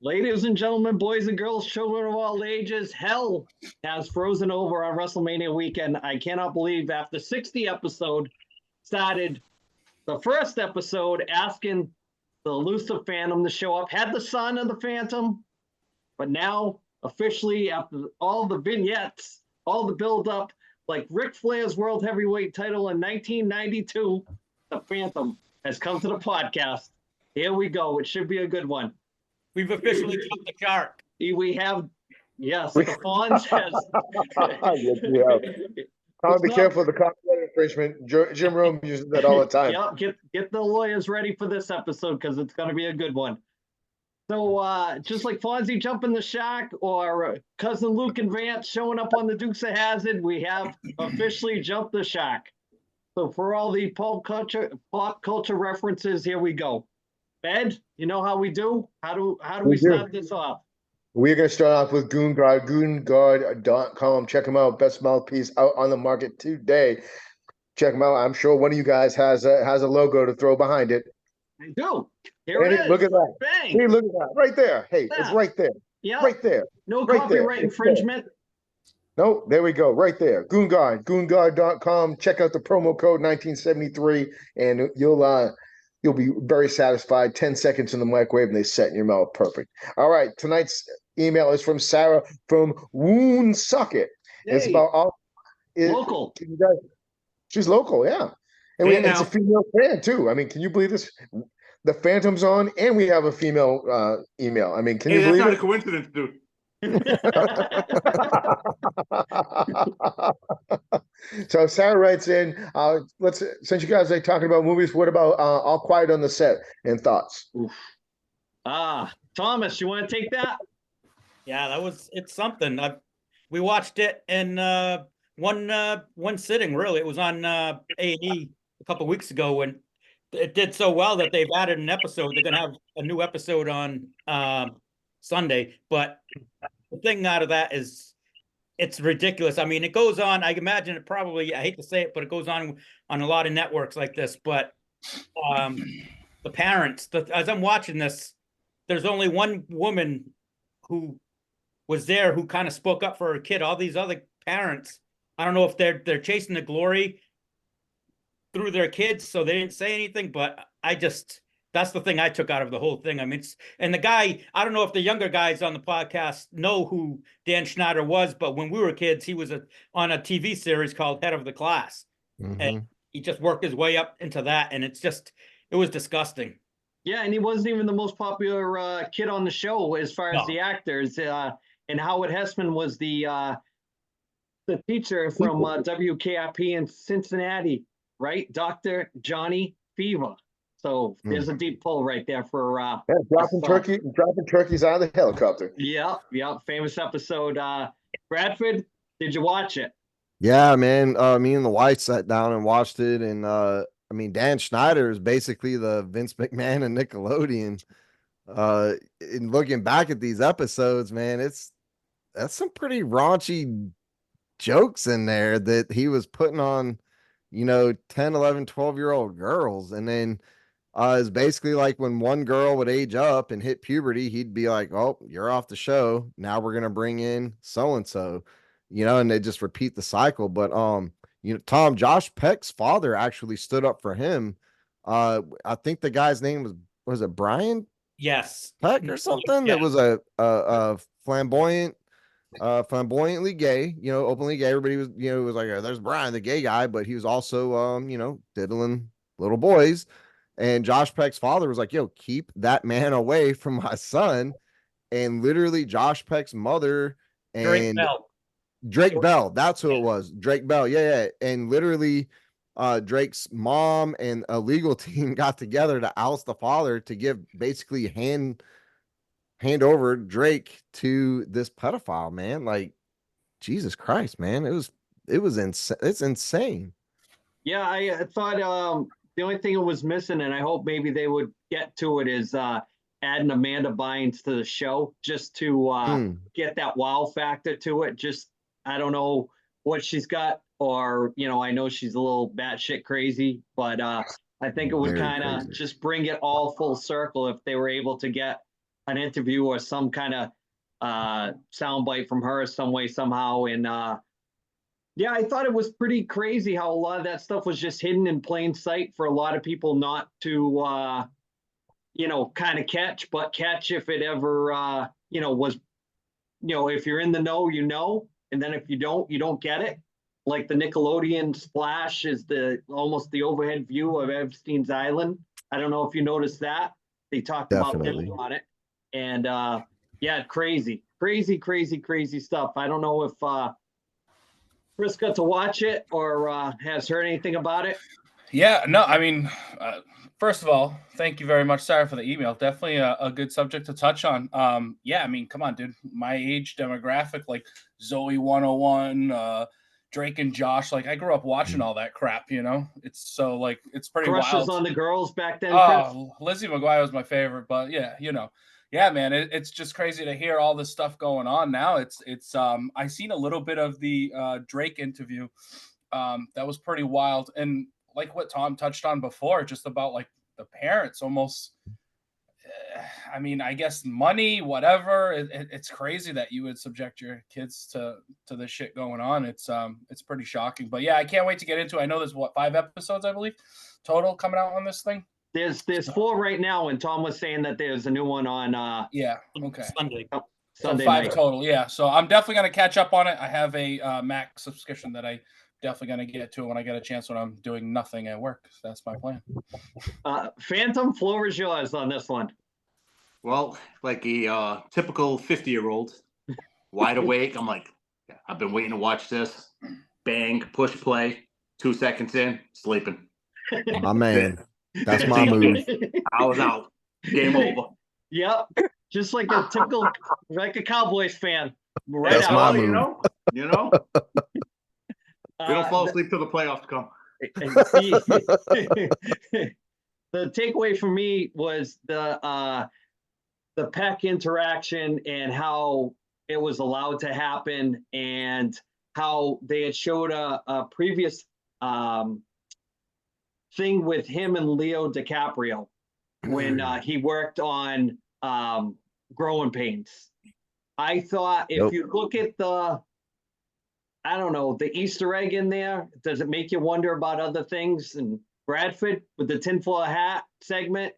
Ladies and gentlemen, boys and girls, children of all ages, hell has frozen over on WrestleMania weekend. I cannot believe after 60 episode started the first episode asking the elusive Phantom to show up, had the son of the Phantom, but now officially after all the vignettes, all the build up, like Ric Flair's World Heavyweight title in 1992, the Phantom has come to the podcast. Here we go. It should be a good one. We've officially jumped the shark. We have, yes, the Fonz has. Yes, Tom, be careful of the copyright infringement. Jim Rome uses that all the time. Yeah, get the lawyers ready for this episode because it's going to be a good one. So just like Fonzie jumping the shark or cousin Luke and Vance showing up on the Dukes of Hazzard, we have officially jumped the shark. So for all the pop culture references, here we go. Ed, you know how we do? How do we start this off? We're going to start off with Goonguard, goonguard.com. Check them out. Best mouthpiece out on the market today. Check them out. I'm sure one of you guys has a logo to throw behind it. I do. Here it is. Look at that. Bang. Hey, look at that. Right there. Hey, yeah. It's right there. Yeah. Right there. No right copyright there. infringement. No, there we go. Right there. Goonguard, goonguard.com. Check out the promo code 1973 and you'll be very satisfied. 10 seconds in the microwave and they set in your mouth. Perfect. All right. Tonight's email is from Sarah from Woonsocket. Hey. It's about all local. She's local, yeah. And it's a female fan too. I mean, can you believe this? The Phantom's on, and we have a female email. I mean, can you believe it? That's not a coincidence, dude. So Sarah writes in, since you guys are talking about movies, what about All Quiet on the Set and thoughts? Thomas, you want to take that? Yeah, it's something. We watched it in one sitting, really. It was on A&E a couple of weeks ago, and it did so well that they've added an episode. They're going to have a new episode on Sunday, but the thing out of that is it's ridiculous. I mean, it goes on. I imagine it probably, I hate to say it, but it goes on a lot of networks like this. But the parents, as I'm watching this, there's only one woman who was there who kind of spoke up for her kid. All these other parents, I don't know if they're chasing the glory through their kids, so they didn't say anything, but that's the thing I took out of the whole thing. I mean, and the guy, I don't know if the younger guys on the podcast know who Dan Schneider was, but when we were kids, he was on a TV series called Head of the Class. Mm-hmm. And he just worked his way up into that, and it was disgusting. Yeah, and he wasn't even the most popular kid on the show as far as the actors. And Howard Hessman was the teacher from WKRP in Cincinnati, right? Dr. Johnny Fever. So there's a deep pull right there for dropping turkeys out of the helicopter. Yeah, famous episode. Bradford, did you watch it? Yeah, man. Me and the wife sat down and watched it, and I mean, Dan Schneider is basically the Vince McMahon and Nickelodeon. In looking back at these episodes, man, that's some pretty raunchy jokes in there that he was putting on, 10, 11, 12-year-old girls. And then it's basically like when one girl would age up and hit puberty, he'd be like, oh, you're off the show. Now we're going to bring in so-and-so, and they just repeat the cycle. But, Tom, Josh Peck's father actually stood up for him. I think the guy's name was it Brian? Yes. Peck or something? Yeah. That was a flamboyantly gay, openly gay. Everybody was, was like, there's Brian, the gay guy, but he was also, diddling little boys. And Josh Peck's father was like, yo, keep that man away from my son. And literally Josh Peck's mother and Drake Bell, that's who it was. Drake Bell. Yeah. And literally Drake's mom and a legal team got together to oust the father to give basically hand over Drake to this pedophile, man. Like, Jesus Christ, man. It was insane. It's insane. Yeah, I thought the only thing it was missing, and I hope maybe they would get to it, is adding Amanda Bynes to the show just to get that wow factor to it. Just, I don't know what she's got, or, I know she's a little batshit crazy, but I think it would kind of just bring it all full circle if they were able to get an interview or some kind of soundbite from her some way, somehow. And yeah, I thought it was pretty crazy how a lot of that stuff was just hidden in plain sight for a lot of people not to, kind of catch, but catch if it ever, was, if you're in the know, and then if you don't get it. Like the Nickelodeon splash is almost the overhead view of Epstein's Island. I don't know if you noticed that. They talked Definitely. about on it. And yeah, crazy stuff. I don't know if Chris got to watch it or has heard anything about it. Yeah, no, I mean, first of all, thank you very much, Sarah, for the email. Definitely a good subject to touch on. Yeah, I mean, come on, dude. My age demographic, like Zoe 101, Drake and Josh, like I grew up watching all that crap, It's so like it's pretty Crushes wild. on the girls back then, Chris? Oh, Lizzie McGuire was my favorite, but yeah, yeah, man, it's just crazy to hear all this stuff going on now. It's I seen a little bit of the Drake interview. That was pretty wild, and like what Tom touched on before, just about like the parents almost. I mean, I guess money, whatever. It's crazy that you would subject your kids to this shit going on. It's pretty shocking. But yeah, I can't wait to get into it. I know there's 5 episodes, I believe, total coming out on this thing. There's 4 right now, and Tom was saying that there's a new one on yeah, okay, Sunday. So Sunday 5 night. total. Yeah, so I'm definitely gonna catch up on it. I have a Mac subscription that I definitely gonna get to when I get a chance when I'm doing nothing at work. So that's my plan. Phantom, floor is yours on this one. Well, like a typical 50-year-old, wide awake. I'm like, I've been waiting to watch this. Bang, push play. 2 seconds in, sleeping. My man. That's my move. I was out. Game over. Yep. Just like a typical, like a Cowboys fan. Right That's out. my Well, move. You know? We don't fall asleep till the playoffs come. The takeaway for me was the Peck interaction and how it was allowed to happen, and how they had showed a previous thing with him and Leo DiCaprio when he worked on Growing Pains. I thought if you look at the Easter egg in there, does it make you wonder about other things? And Bradford with the tinfoil hat segment,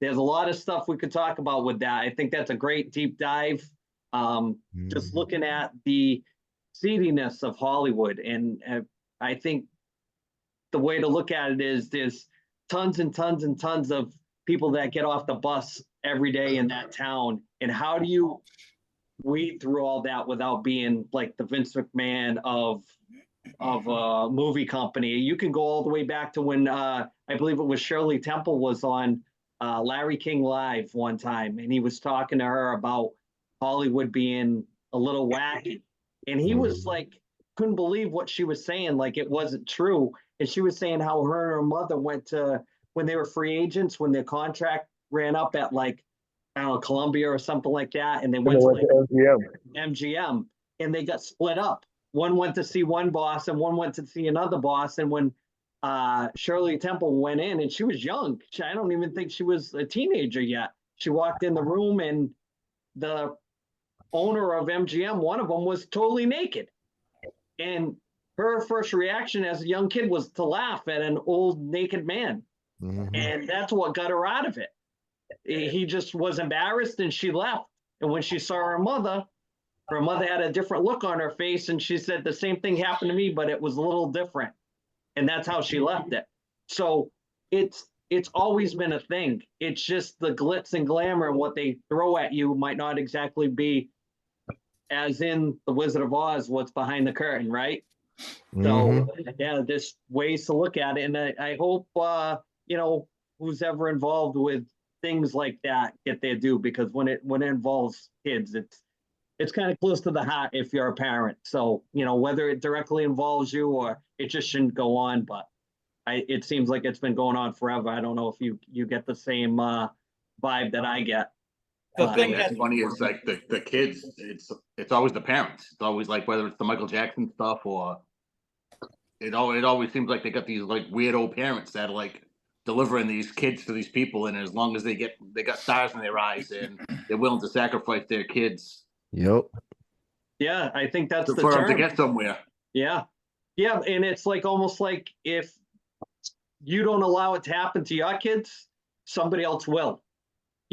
there's a lot of stuff we could talk about with that. I think that's a great deep dive. Just looking at the seediness of Hollywood. And I think the way to look at it is there's tons and tons and tons of people that get off the bus every day in that town. And how do you weed through all that without being like the Vince McMahon of a movie company? You can go all the way back to when I believe it was Shirley Temple was on Larry King Live one time, and he was talking to her about Hollywood being a little wacky, and he was like, couldn't believe what she was saying, like it wasn't true. And she was saying how her and her mother went to, when they were free agents, when their contract ran up at like, I don't know, Columbia or something like that, and they went to like MGM, and they got split up. One went to see one boss and one went to see another boss. And when Shirley Temple went in, and she was young, I don't even think she was a teenager yet. She walked in the room, and the owner of MGM, one of them, was totally naked. And her first reaction as a young kid was to laugh at an old naked man. And that's what got her out of it. He just was embarrassed, and she left. And when she saw her mother had a different look on her face, and she said the same thing happened to me, but it was a little different. And that's how she left it. So it's always been a thing. It's just the glitz and glamour and what they throw at you might not exactly be, as in the Wizard of Oz, what's behind the curtain, right? So yeah, there's ways to look at it. And I hope, who's ever involved with things like that get their due, because when it involves kids, it's kind of close to the heart if you're a parent. So, whether it directly involves you or it just shouldn't go on, but it seems like it's been going on forever. I don't know if you get the same vibe that I get. The thing That's that funny is like the kids, it's always the parents. It's always like, whether it's the Michael Jackson stuff or it always seems like they got these like weird old parents that are like delivering these kids to these people, and as long as they got stars in their eyes, and they're willing to sacrifice their kids. Yep. Yeah, I think that's the for them to term. get somewhere. Yeah. Yeah. And it's like almost like if you don't allow it to happen to your kids, somebody else will.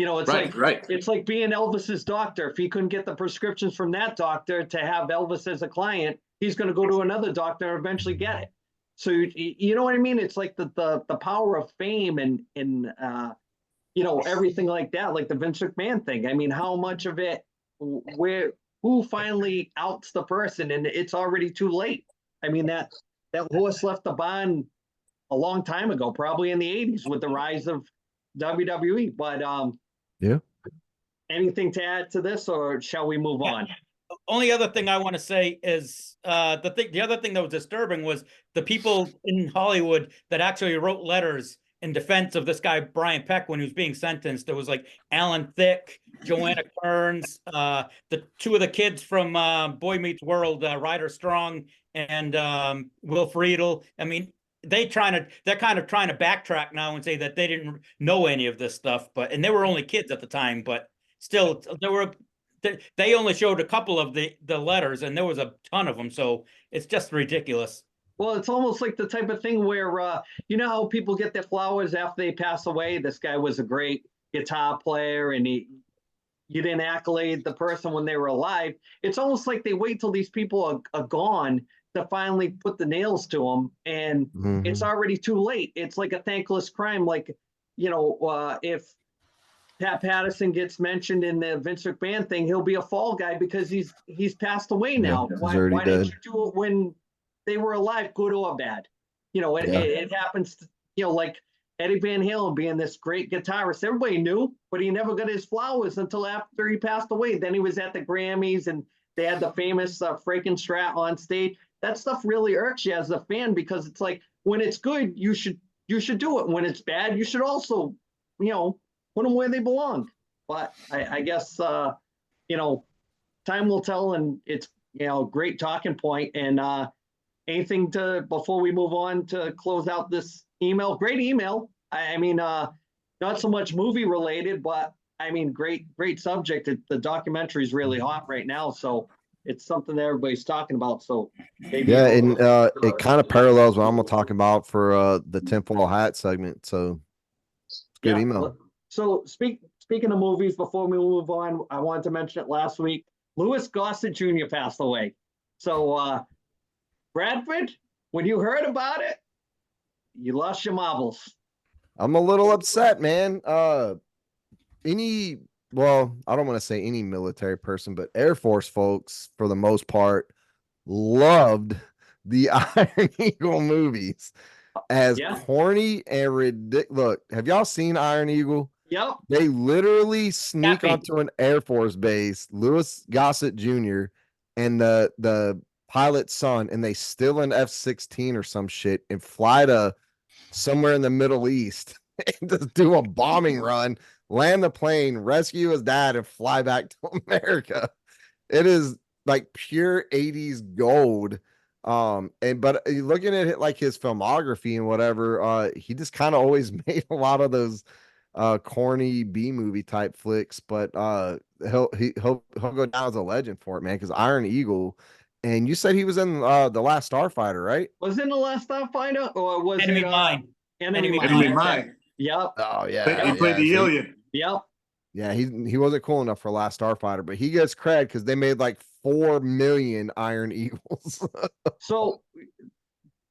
It's Right. It's like being Elvis's doctor. If he couldn't get the prescriptions from that doctor to have Elvis as a client, he's going to go to another doctor and eventually get it. So you know what I mean? It's like the power of fame and everything like that, like the Vince McMahon thing. I mean, how much of it, who finally outs the person, and it's already too late. I mean, that horse left the barn a long time ago, probably in the 80s with the rise of WWE. But yeah. Anything to add to this, or shall we move on? Only other thing I want to say is the other thing that was disturbing was the people in Hollywood that actually wrote letters in defense of this guy Brian Peck when he was being sentenced. There was like Alan Thicke, Joanna Kearns, the two of the kids from Boy Meets World, Ryder Strong and Will Friedle. I mean, they're kind of trying to backtrack now and say that they didn't know any of this stuff, and they were only kids at the time, but still they only showed a couple of the letters, and there was a ton of them. So it's just ridiculous. Well, it's almost like the type of thing where, how people get their flowers after they pass away. This guy was a great guitar player, and you didn't accolade the person when they were alive. It's almost like they wait till these people are gone to finally put the nails to them, and it's already too late. It's like a thankless crime. Like, if Pat Patterson gets mentioned in the Vince McMahon thing, he'll be a fall guy because he's passed away now. Why didn't you do it when they were alive, good or bad? It happens to, like Eddie Van Halen being this great guitarist. Everybody knew, but he never got his flowers until after he passed away. Then he was at the Grammys, and they had the famous Frankenstrat on stage. That stuff really irks you as a fan, because it's like, when it's good, you should do it. When it's bad, you should also, put them where they belong. But I guess, time will tell, and it's, great talking point. And anything before we move on to close out this email? Great email. I mean, not so much movie related, but I mean, great subject. The documentary is really hot right now, so it's something that everybody's talking about. So and it kind of parallels what I'm gonna talk about for the tinfoil hat segment. So it's good email. So speaking of movies, before we move on, I wanted to mention it last week. Louis Gossett Jr. passed away. So Bradford, when you heard about it, you lost your marbles. I'm a little upset, man. I don't want to say any military person, but Air Force folks, for the most part, loved the Iron Eagle movies. As corny and ridiculous. Look, have y'all seen Iron Eagle? Yep. They literally sneak onto an Air Force base, Louis Gossett Jr. and the pilot's son, and they steal an F-16 or some shit and fly to somewhere in the Middle East and just do a bombing run, land the plane, rescue his dad, and fly back to America. It is like pure 80s gold. But looking at it like his filmography and whatever, he just kind of always made a lot of those corny B movie type flicks, but he'll go down as a legend for it, man, because Iron Eagle. And you said he was in the Last Starfighter, right? Was in the Last Starfighter, or was Enemy Mine? Enemy Mine. Yep. Oh yeah. He played the alien. Yep. Yeah, he wasn't cool enough for Last Starfighter, but he gets cred because they made like 4 million Iron Eagles. So,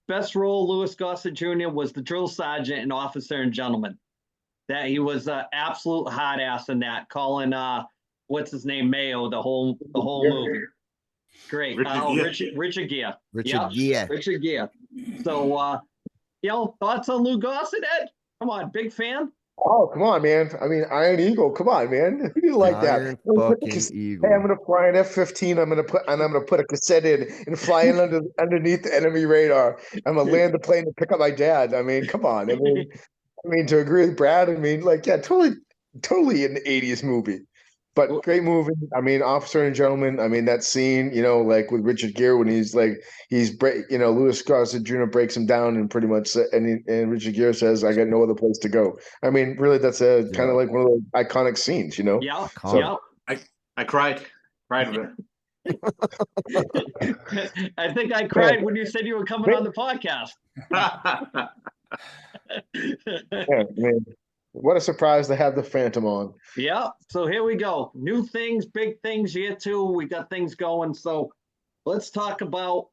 best role, Louis Gossett Jr. was the drill sergeant and Officer and Gentleman. That he was an absolute hot ass in that, calling what's his name, Mayo, the whole movie. Great. Richard Gere. Richard Gere. So thoughts on Lou Gossett, Ed? Come on, big fan. Oh, come on, man. I mean, Iron Eagle. Come on, man. Who do you like that? Eagle. Hey, I'm gonna fly an F-15. I'm gonna put a cassette in and fly in underneath the enemy radar. I'm gonna land the plane and pick up my dad. I mean, come on. I mean, to agree with Brad, I mean, totally an 80s movie. But great movie. I mean, Officer and Gentleman. I mean, that scene, like with Richard Gere when Louis Gossett Jr. breaks him down and pretty much, and Richard Gere says, "I got no other place to go." I mean, really, that's a kind of like one of those iconic scenes, Yeah. So- Yeah. I cried with I think I cried when you said you were coming on the podcast. Yeah, man. What a surprise to have the Phantom on. Yeah. So here we go. New things, big things, year 2. We got things going. So let's talk about,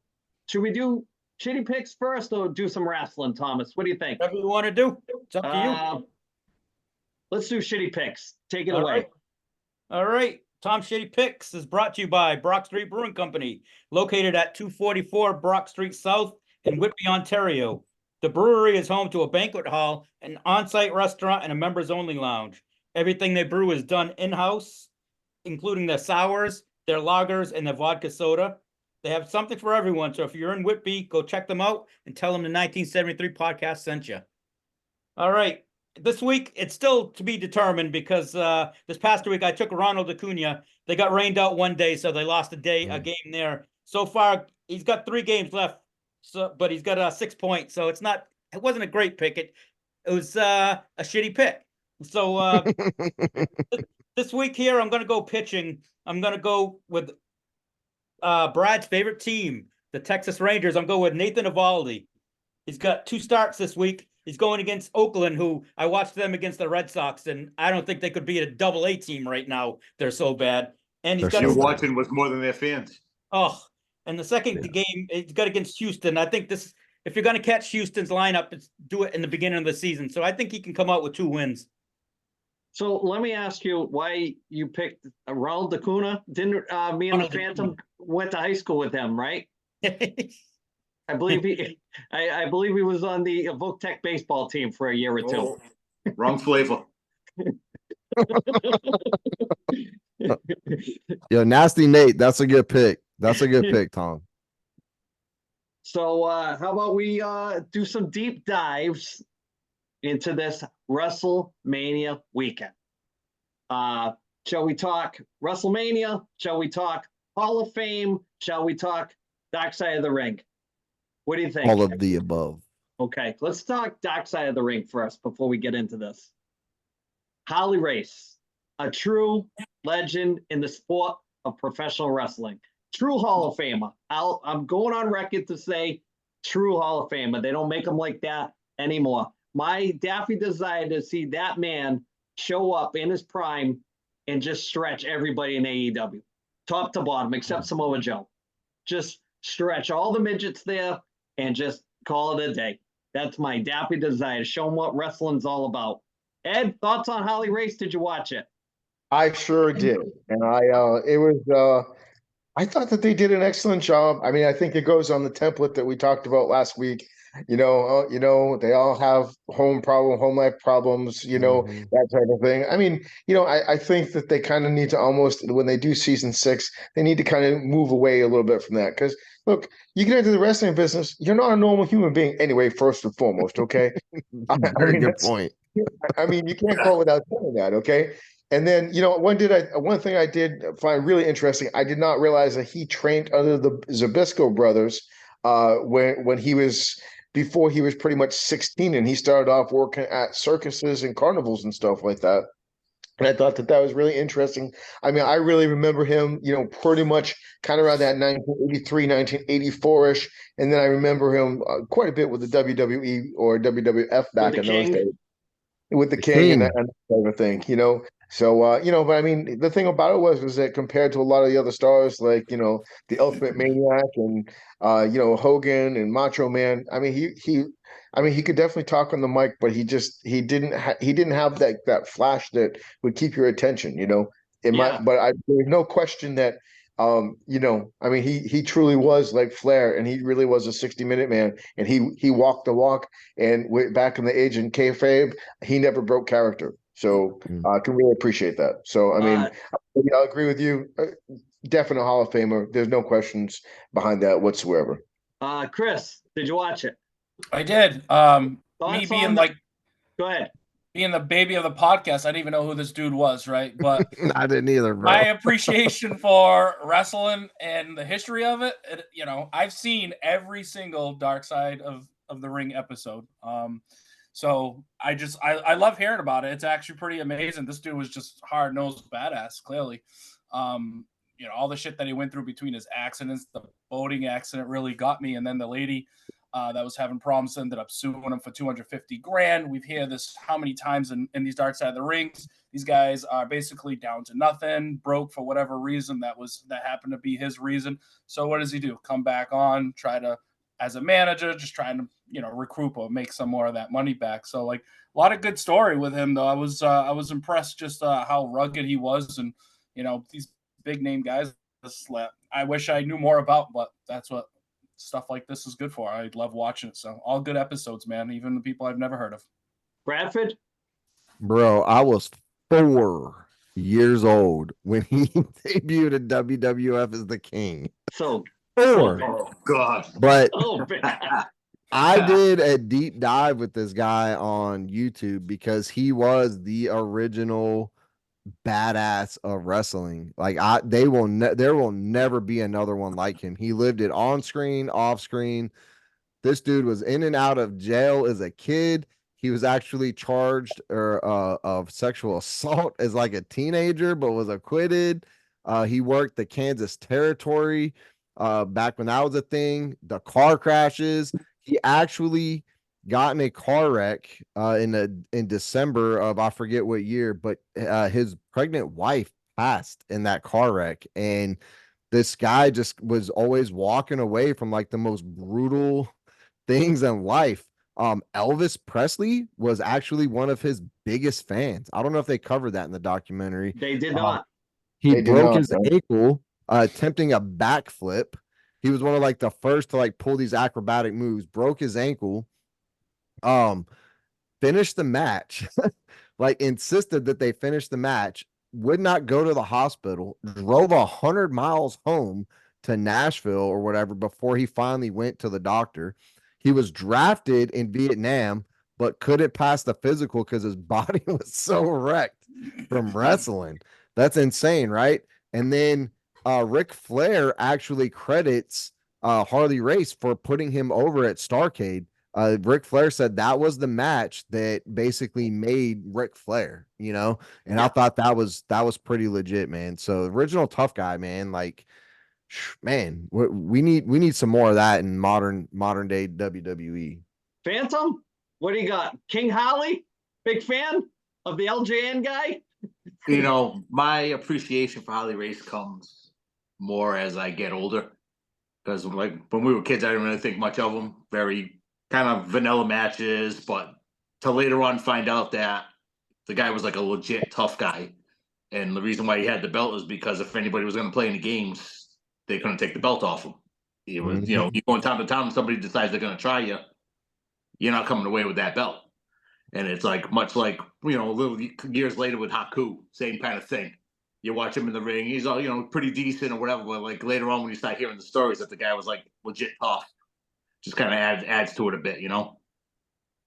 should we do shitty picks first or do some wrestling, Thomas? What do you think? Whatever you want to do. It's up to you. Let's do shitty picks. Take it All away. right. All right. Tom Shitty Picks is brought to you by Brock Street Brewing Company, located at 244 Brock Street South in Whitby, Ontario. The brewery is home to a banquet hall, an on-site restaurant, and a members-only lounge. Everything they brew is done in-house, including their sours, their lagers, and their vodka soda. They have something for everyone, so if you're in Whitby, go check them out and tell them the 1973 podcast sent you. All right. This week, it's still to be determined because this past week I took Ronald Acuna. They got rained out one day, so they lost a game there. So far, he's got 3 games left, but he's got 6 points. So it wasn't a great pick. It was a shitty pick. So this week here, I'm going to go pitching. I'm going to go with Brad's favorite team, the Texas Rangers. I'm going with Nathan Eovaldi. He's got 2 starts this week. He's going against Oakland, who I watched them against the Red Sox, and I don't think they could beat a double-A team right now. They're so bad. And he's got you watching was more than their fans. And the second game, he's got against Houston. I think if you're going to catch Houston's lineup, do it in the beginning of the season. So I think he can come out with 2 wins. So let me ask you why you picked Ronald Acuna. Didn't me and the Phantom went to high school with him, right? I believe he was on the Evoke Tech baseball team for a year or 2. Wrong flavor. Yo, Nasty Nate, that's a good pick. That's a good pick, Tom. So how about we do some deep dives into this WrestleMania weekend? Shall we talk WrestleMania? Shall we talk Hall of Fame? Shall we talk Dark Side of the Ring? What do you think? All of the above. Okay, let's talk Dark Side of the Ring first before we get into this. Harley Race, a true legend in the sport of professional wrestling. True Hall of Famer. I'm going on record to say true Hall of Famer. They don't make them like that anymore. My daffy desire to see that man show up in his prime and just stretch everybody in AEW, top to bottom, except Samoa Joe. Just stretch all the midgets there and just call it a day. That's my daffy desire, to show them what wrestling's all about. Ed, thoughts on Harley Race? Did you watch it? I sure did, and I thought that they did an excellent job. I mean, I think it goes on the template that we talked about last week. They all have home life problems, that type of thing. I mean, I think that they kind of need to almost, when they do season 6, they need to kind of move away a little bit from that. Because look, you get into the wrestling business, you're not a normal human being anyway, first and foremost. Okay. Very good point. I mean, you can't call without saying that. Okay. And then, one thing I did find really interesting, I did not realize that he trained under the Zbyszko brothers before he was pretty much 16, and he started off working at circuses and carnivals and stuff like that. And I thought that was really interesting. I mean, I really remember him, pretty much kind of around that 1983, 1984-ish. And then I remember him quite a bit with the WWE or WWF back in those days. With the King and that type of thing, So, but I mean, the thing about it was that compared to a lot of the other stars, like, the Ultimate Maniac and, Hogan and Macho Man, I mean, he could definitely talk on the mic, but he didn't have that flash that would keep your attention, there's no question that, I mean, he truly was like Flair, and he really was a 60-minute man, and he walked the walk, and back in the age in kayfabe, he never broke character. So I can really appreciate that. So, I mean, I'll agree with you. Definite Hall of Famer. There's no questions behind that whatsoever. Chris, did you watch it? I did. Me being Go ahead. being the baby of the podcast, I didn't even know who this dude was, right? But I didn't either, bro. my appreciation for wrestling and the history of it, I've seen every single Dark Side of the Ring episode. So I love hearing about it. It's actually pretty amazing. This dude was just hard-nosed badass, clearly. All the shit that he went through between his accidents, the boating accident really got me. And then the lady that was having problems ended up suing him for $250,000. We've heard this how many times in these Dark Side of the Rings. These guys are basically down to nothing, broke for whatever reason that happened to be his reason. So what does he do? Come back on, try to, as a manager, just trying to, recoup or make some more of that money back. So like a lot of good story with him though. I was impressed just how rugged he was, and these big name guys. I wish I knew more about, but that's what stuff like this is good for. I love watching it. So all good episodes, man. Even the people I've never heard of. Bradford? Bro, I was 4 years old when he debuted in WWF as the King. So 4. Oh God. But bad. I did a deep dive with this guy on YouTube because he was the original badass of wrestling. Like there will never be another one like him. He lived it on screen, off screen. This dude was in and out of jail as a kid. He was actually charged of sexual assault as like a teenager, but was acquitted. He worked the Kansas Territory back when that was a thing. The car crashes. He actually got in a car wreck in December of I forget what year, but his pregnant wife passed in that car wreck, and this guy just was always walking away from like the most brutal things in life. Elvis Presley was actually one of his biggest fans. I don't know if they covered that in the documentary. They did not. He They did broke not, his no. ankle attempting a backflip. He was one of like the first to like pull these acrobatic moves, broke his ankle, finished the match, like insisted that they finish the match, would not go to the hospital, drove 100 miles home to Nashville or whatever before he finally went to the doctor. He was drafted in Vietnam, but couldn't pass the physical because his body was so wrecked from wrestling. That's insane, right? And then Ric Flair actually credits Harley Race for putting him over at Starrcade. Ric Flair said that was the match that basically made Ric Flair, and I thought that was pretty legit, man. So original tough guy, man. Like, man, we need some more of that in modern day WWE. Phantom? What do you got? King Holly? Big fan of the LJN guy? My appreciation for Harley Race comes more as I get older. Because like when we were kids, I didn't really think much of them. Very kind of vanilla matches, but to later on find out that the guy was like a legit tough guy. And the reason why he had the belt is because if anybody was going to play in the games, they couldn't take the belt off him. It was, you go in town to town and somebody decides they're going to try you, you're not coming away with that belt. And it's like much like, a little years later with Haku, same kind of thing. You watch him in the ring, he's all, pretty decent or whatever, but like later on when you start hearing the stories that the guy was like legit tough, just kind of adds to it a bit,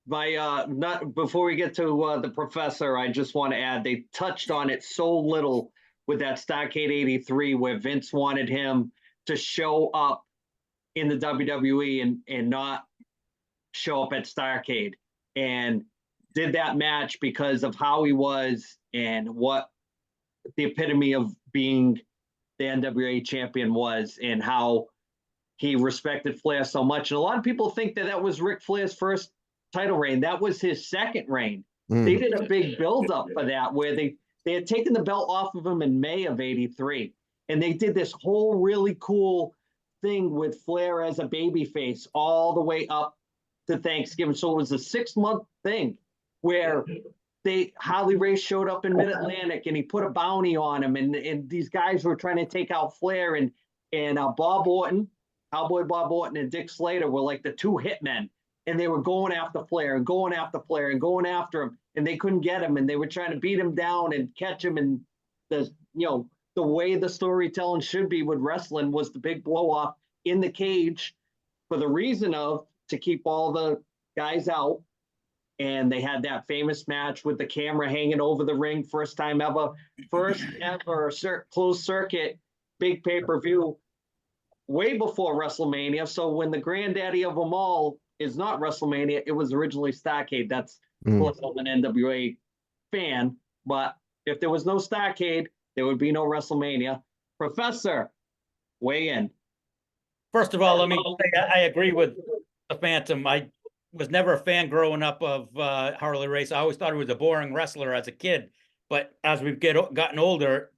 Not before we get to the professor, I just want to add they touched on it so little with that Starrcade 83 where Vince wanted him to show up in the WWE and not show up at Starrcade, and did that match because of how he was and what the epitome of being the NWA champion was, and how he respected Flair so much. And a lot of people think that was Ric Flair's first title reign. That was his second reign. They did a big build-up for that where they had taken the belt off of him in May of 83. And they did this whole really cool thing with Flair as a babyface all the way up to Thanksgiving. So it was a 6-month thing where Harley Race showed up in Mid-Atlantic and he put a bounty on him. And these guys were trying to take out Flair, and Bob Orton, Cowboy Bob Orton, and Dick Slater were like the two hitmen. And they were going after Flair and going after Flair and going after him, and they couldn't get him, and they were trying to beat him down and catch him. And the way the storytelling should be with wrestling was the big blow off in the cage for the reason of to keep all the guys out and they had that famous match with the camera hanging over the ring, first ever closed circuit, big pay-per-view, way before WrestleMania. So when the granddaddy of them all is not WrestleMania, it was originally Starrcade. That's, of course, I'm an NWA fan, but if there was no Starrcade, there would be no WrestleMania. Professor, weigh in. First of all, let me say I agree with the Phantom. I was never a fan growing up of Harley Race. I always thought he was a boring wrestler as a kid, but as we've gotten older,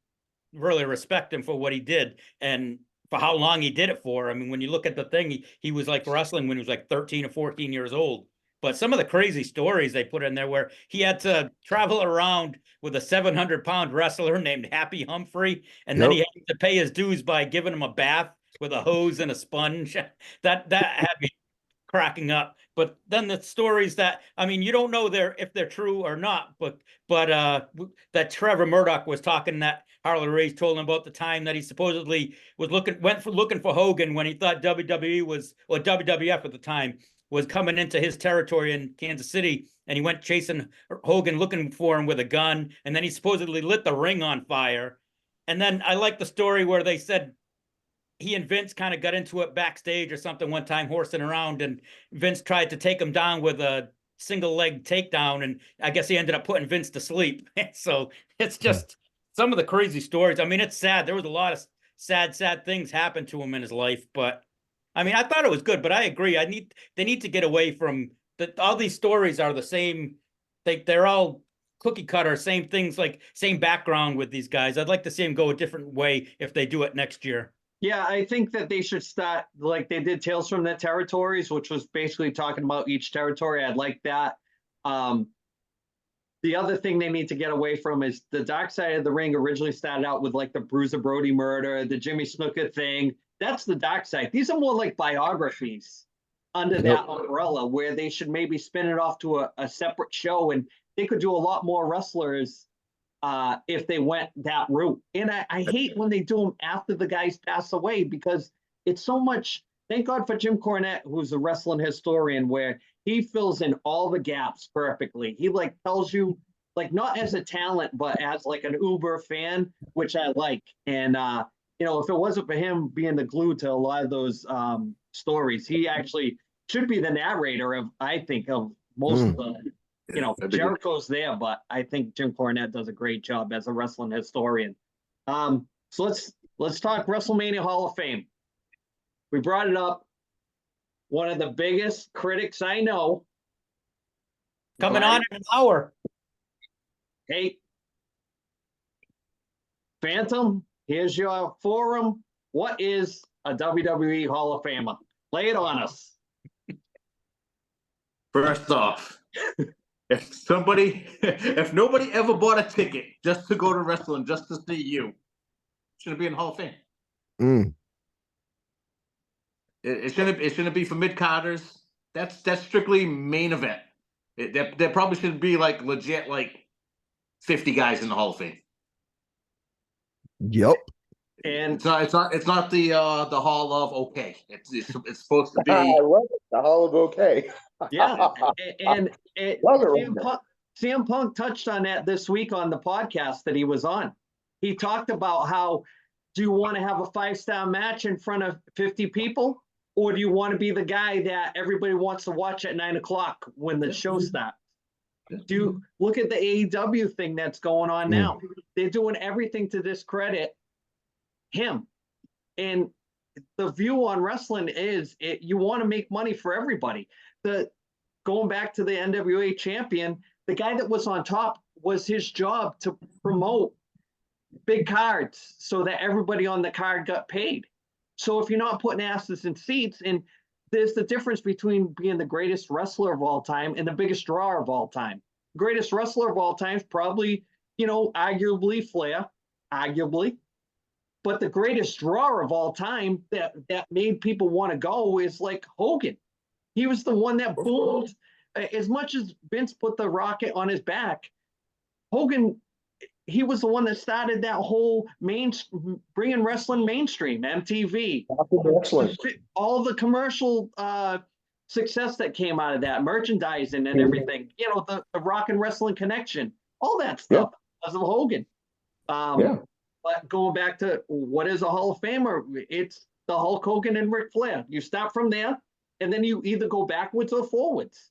really respect him for what he did and for how long he did it for. I mean, when you look at the thing, he was like wrestling when he was like 13 or 14 years old. But some of the crazy stories they put in there where he had to travel around with a 700-pound wrestler named Happy Humphrey, and then he had to pay his dues by giving him a bath with a hose and a sponge. That had me cracking up. But then the stories that, I mean, you don't know if they're true or not, but that Trevor Murdoch was talking, that Harley Race told him about the time that he supposedly was looking for Hogan when he thought WWE was, or WWF at the time, was coming into his territory in Kansas City, and he went chasing Hogan looking for him with a gun, and then he supposedly lit the ring on fire. And then I like the story where they said he and Vince kind of got into it backstage or something one time, horsing around, and Vince tried to take him down with a single leg takedown, and I guess he ended up putting Vince to sleep. So it's just some of the crazy stories. I mean, it's sad. There was a lot of sad things happened to him in his life, but I mean, I thought it was good, but I agree. They need to get away from all these stories are the same. They're all cookie cutter, same things, like same background with these guys. I'd like to see them go a different way if they do it next year. Yeah, I think that they should start like they did Tales from the Territories, which was basically talking about each territory. I'd like that. The other thing they need to get away from is the Dark Side of the Ring originally started out with like the Bruiser Brody murder, the Jimmy Snuka thing. That's the Dark Side. These are more like biographies under that umbrella, where they should maybe spin it off to a separate show, and they could do a lot more wrestlers if they went that route. And I hate when they do them after the guys pass away, because it's so much. Thank God for Jim Cornette, who's a wrestling historian, where he fills in all the gaps perfectly. He like tells you, like, not as a talent, but as like an Uber fan, which I like. And you know, if it wasn't for him being the glue to a lot of those stories, he actually should be the narrator of, I think, of most of the, you know, Jericho's there, but I think Jim Cornette does a great job as a wrestling historian. So let's talk WrestleMania Hall of Fame. We brought it up. One of the biggest critics I know. Coming on in an hour. Hey, Phantom, here's your forum. What is a WWE Hall of Famer? Lay it on us. First off, if nobody ever bought a ticket just to go to wrestling, just to see you, shouldn't be in Hall of Fame. It shouldn't be for mid-carders. That's strictly main event. There probably should be like legit like 50 guys in the Hall of Fame. Yep. And it's not the Hall of Okay. It's supposed to be. I love it. The Hall of Okay. yeah, and Love CM Punk touched on that this week on the podcast that he was on. He talked about how, do you want to have a 5-star match in front of 50 people? Or do you want to be the guy that everybody wants to watch at 9 o'clock when the show starts? Do you look at the AEW thing that's going on now? They're doing everything to discredit him. And the view on wrestling is you want to make money for everybody. Going back to the NWA champion, the guy that was on top was his job to promote big cards so that everybody on the card got paid. So if you're not putting asses in seats, and there's the difference between being the greatest wrestler of all time and the biggest draw of all time. Greatest wrestler of all time is probably, you know, arguably Flair, arguably. But the greatest draw of all time that made people want to go is like Hogan. He was the one that boomed. As much as Vince put the rocket on his back, Hogan, he was the one that started that whole bringing wrestling mainstream, MTV, Wrestling. all the commercial success that came out of that, merchandising and everything. You know, the Rock and Wrestling Connection, all that stuff because of Hogan. But going back to what is a Hall of Famer, it's the Hulk Hogan and Ric Flair. You start from there, and then you either go backwards or forwards.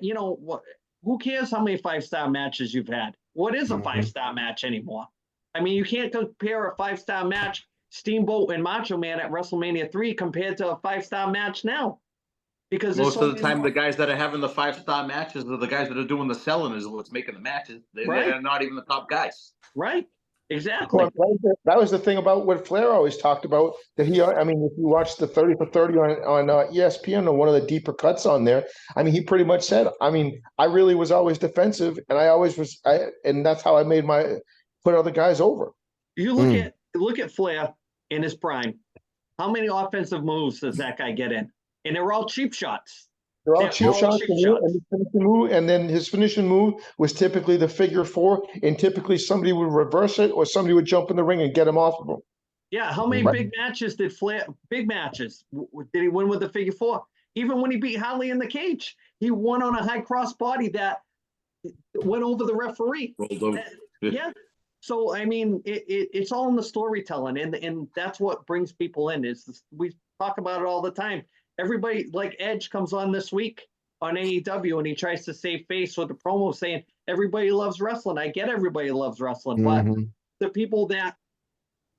You know, who cares how many 5-star matches you've had? What is a 5-star match anymore? I mean, you can't compare a 5-star match, Steamboat and Macho Man at WrestleMania 3 compared to a 5-star match now. Because most of the time, the guys that are having the 5-star matches are the guys that are doing the selling is what's making the matches. They're not even the top guys. Right. Exactly. Well, that was the thing about what Flair always talked about. That he, I mean, if you watch the 30 for 30 on ESPN or one of the deeper cuts on there, I mean, he pretty much said, I mean, I really was always defensive, and I always was, and that's how I made put other guys over. You look at Flair in his prime. How many offensive moves does that guy get in? And they're all cheap shots. They're all cheap shots, and then his finishing move was typically the figure 4, and typically somebody would reverse it or somebody would jump in the ring and get him off of him. Yeah, how many big matches did Flair? Big matches did he win with the figure 4? Even when he beat Holly in the cage, he won on a high cross body that went over the referee. Yeah. So I mean, it's all in the storytelling, and that's what brings people in. We talk about it all the time. Everybody, like Edge comes on this week on AEW, and he tries to save face with the promo saying everybody loves wrestling. I get everybody loves wrestling, but the people that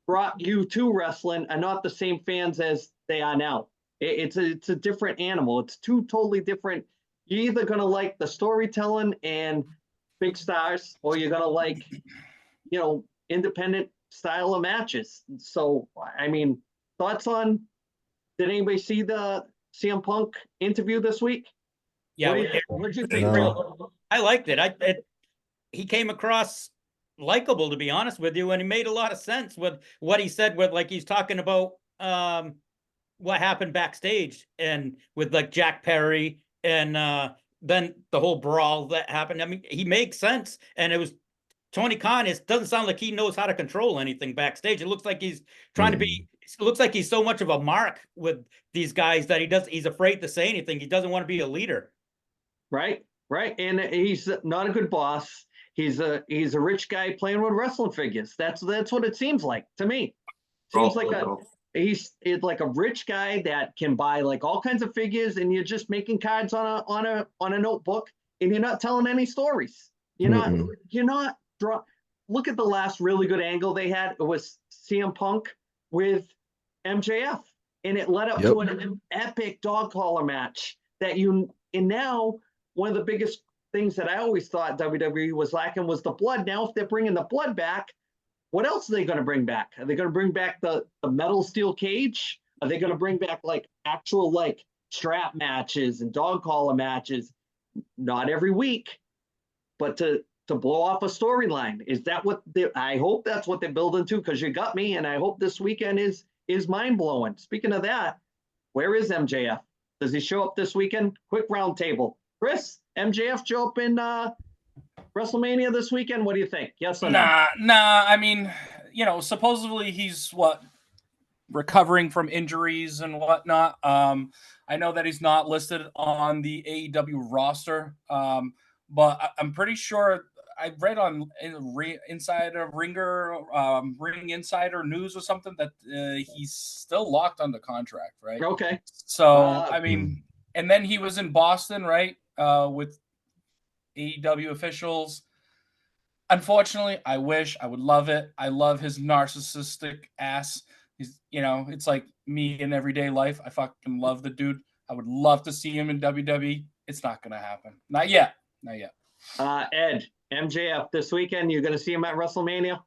brought you to wrestling are not the same fans as they are now. It's a different animal. It's two totally different. You're either gonna like the storytelling and big stars, or you're gonna like, you know, independent style of matches. So I mean, thoughts on? Did anybody see the CM Punk interview this week? Yeah, what did you think? I liked it. He came across likable, to be honest with you, and he made a lot of sense with what he said. With like he's talking about what happened backstage and with like Jack Perry and then the whole brawl that happened. I mean, he makes sense, and it was Tony Khan. It doesn't sound like he knows how to control anything backstage. It looks like he's trying to be. It looks like he's so much of a mark with these guys that he's afraid to say anything. He doesn't want to be a leader. Right. And he's not a good boss. He's a rich guy playing with wrestling figures. That's what it seems like to me. Seems like he's like a rich guy that can buy like all kinds of figures, and you're just making cards on a notebook, and you're not telling any stories. You're not look at the last really good angle they had. It was CM Punk with MJF, and it led up to an epic dog collar match and now one of the biggest things that I always thought WWE was lacking was the blood. Now, if they're bringing the blood back, what else are they going to bring back? Are they going to bring back the metal steel cage? Are they going to bring back like actual like strap matches and dog collar matches? Not every week, but to blow off a storyline. Is that what I hope that's what they're building to? Because you got me, and I hope this weekend is mind blowing. Speaking of that, where is MJF? Does he show up this weekend? Quick round table. Chris, MJF show up in WrestleMania this weekend? What do you think? Yes or no? Nah. I mean, you know, supposedly he's recovering from injuries and whatnot. I know that he's not listed on the AEW roster, but I'm pretty sure I read on Insider Ringer, Ring Insider News or something that he's still locked under contract, right? Okay. So I mean, and then he was in Boston, right, with AEW officials. Unfortunately, I would love it. I love his narcissistic ass. He's, you know, it's like me in everyday life. I fucking love the dude. I would love to see him in WWE. It's not gonna happen. Not yet. Ed, MJF this weekend, you're going to see him at WrestleMania?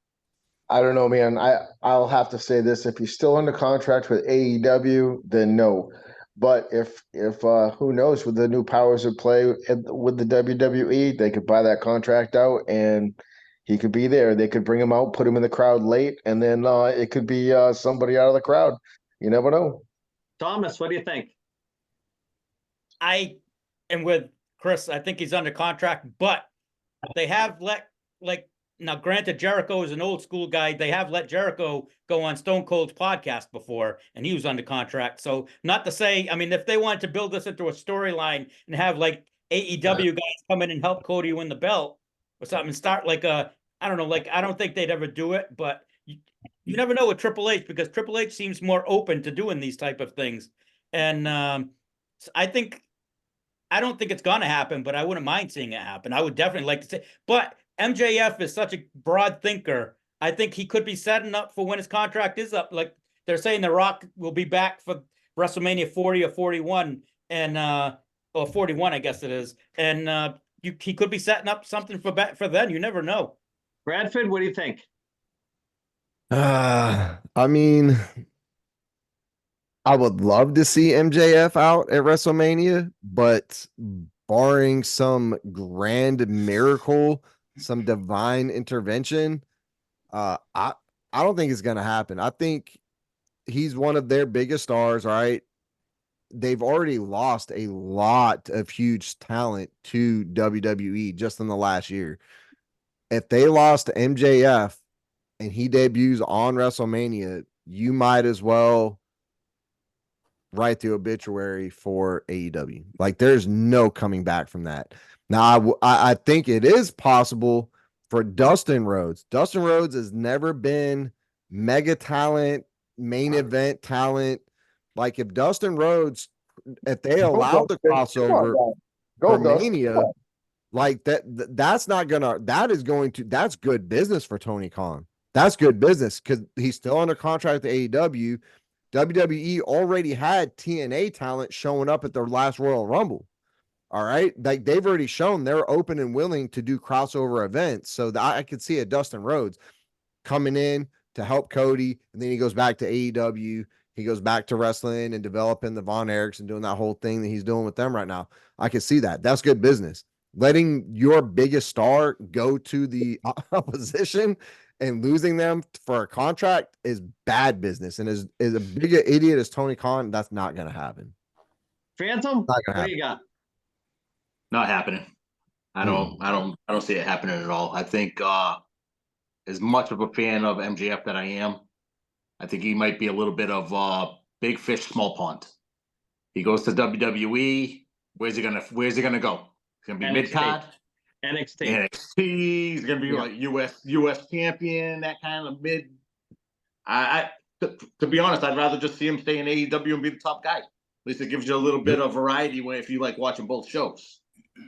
I don't know, man. I'll have to say this: if he's still under contract with AEW, then no. But if who knows, with the new powers of play with the WWE, they could buy that contract out and he could be there. They could bring him out, put him in the crowd late, and then it could be somebody out of the crowd. You never know. Thomas, what do you think? I am with Chris. I think he's under contract, but they have now, granted, Jericho is an old school guy. They have let Jericho go on Stone Cold's podcast before, and he was under contract. So, not to say, I mean, if they wanted to build this into a storyline and have like AEW guys come in and help Cody win the belt or something, start like I don't know, like I don't think they'd ever do it, but you never know with Triple H because Triple H seems more open to doing these type of things, and I don't think it's going to happen, but I wouldn't mind seeing it happen. I would definitely like to say, but MJF is such a broad thinker. I think he could be setting up for when his contract is up. Like they're saying, The Rock will be back for WrestleMania 40 or 41, and or 41, I guess it is, and he could be setting up something for then. You never know. Bradford, what do you think? I mean, I would love to see MJF out at WrestleMania, but barring some grand miracle, some divine intervention, I don't think it's gonna happen. I think he's one of their biggest stars, right? They've already lost a lot of huge talent to WWE just in the last year. If they lost MJF and he debuts on WrestleMania, you might as well write the obituary for AEW. Like there's no coming back from that. Now, I think it is possible for Dustin Rhodes. Dustin Rhodes has never been mega talent, main event talent. Like if Dustin Rhodes, if they allow the crossover for Mania, like that's not gonna, that's good business for Tony Khan. That's good business because he's still under contract with AEW. WWE already had TNA talent showing up at their last Royal Rumble. All right. Like they've already shown they're open and willing to do crossover events. So I could see a Dustin Rhodes coming in to help Cody. And then he goes back to AEW. He goes back to wrestling and developing the Von Erichs and doing that whole thing that he's doing with them right now. I can see that. That's good business. Letting your biggest star go to the opposition and losing them for a contract is bad business. And is a big idiot as Tony Khan, that's not going to happen. Phantom, what do you got? Not happening. I don't see it happening at all. I think as much of a fan of MJF that I am, I think he might be a little bit of big fish, small pond. He goes to WWE. Where's he gonna go? He's gonna be mid card. NXT. He's gonna be like US champion, that kind of mid. To be honest, I'd rather just see him stay in AEW and be the top guy. At least it gives you a little bit of variety if you like watching both shows.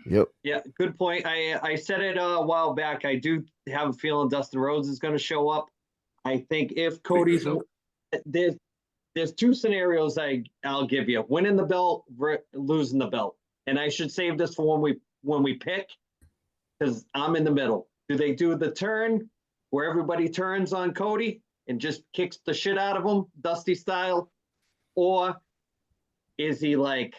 Yep. Yeah, good point. I said it a while back. I do have a feeling Dustin Rhodes is going to show up. I think if Cody's there's two scenarios I'll give you: winning the belt, losing the belt. And I should save this for when we pick, because I'm in the middle. Do they do the turn where everybody turns on Cody and just kicks the shit out of him, Dusty style, or is he like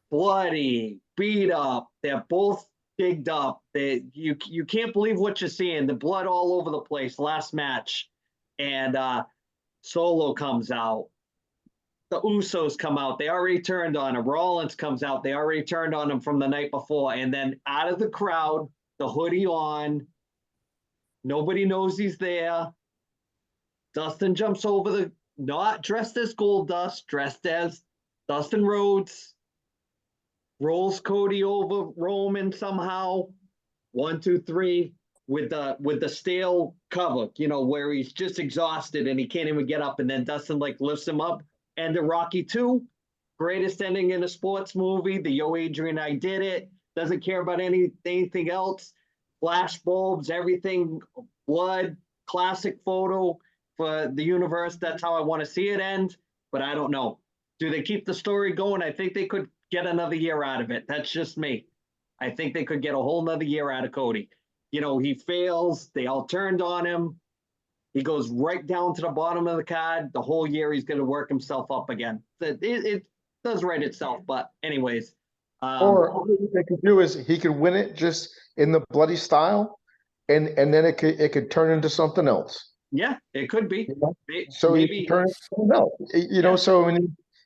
bloody, beat up? They're both digged up. You can't believe what you're seeing. The blood all over the place. Last match, and Solo comes out. The Usos come out. They already turned on him. Rollins comes out. They already turned on him from the night before. And then out of the crowd, the hoodie on. Nobody knows he's there. Dustin jumps over not dressed as Goldust, dressed as Dustin Rhodes. Rolls Cody over Roman somehow. 1, 2, 3 with the stale cover, where he's just exhausted and he can't even get up. And then Dustin lifts him up. And the Rocky 2, greatest ending in a sports movie. The Yo Adrian, I did it. Doesn't care about anything else. Flash bulbs, everything, blood, classic photo for the universe. That's how I want to see it end. But I don't know. Do they keep the story going? I think they could get another year out of it. That's just me. I think they could get a whole nother year out of Cody. He fails. They all turned on him. He goes right down to the bottom of the card. The whole year he's going to work himself up again. It does right itself. But anyways. Or what they could do is he could win it just in the bloody style, and then it could turn into something else. Yeah, it could be. So maybe he turn it into something else. So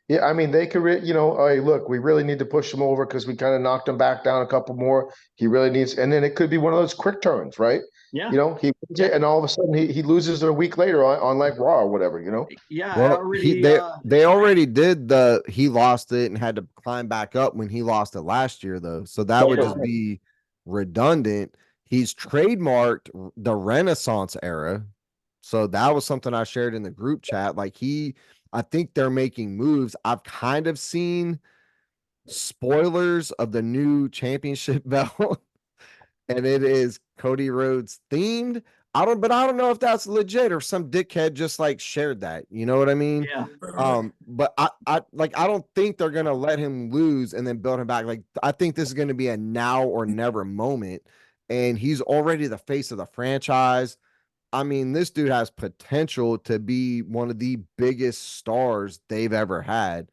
they could, hey, look, we really need to push him over because we kind of knocked him back down a couple more. He really needs, and then it could be one of those quick turns, right? Yeah. You know, he wins it, and all of a sudden he loses a week later on like Raw or whatever. You know. Yeah. Well, Already. they already did he lost it and had to climb back up when he lost it last year, though. So that would just be redundant. He's trademarked the Renaissance era. So that was something I shared in the group chat. Like I think they're making moves. I've kind of seen spoilers of the new championship belt, and it is Cody Rhodes themed. I don't know if that's legit or some dickhead just like shared that. You know what I mean? Yeah. But I don't think they're gonna let him lose and then build him back. Like, I think this is gonna be a now or never moment, and he's already the face of the franchise. I mean, this dude has potential to be one of the biggest stars they've ever had,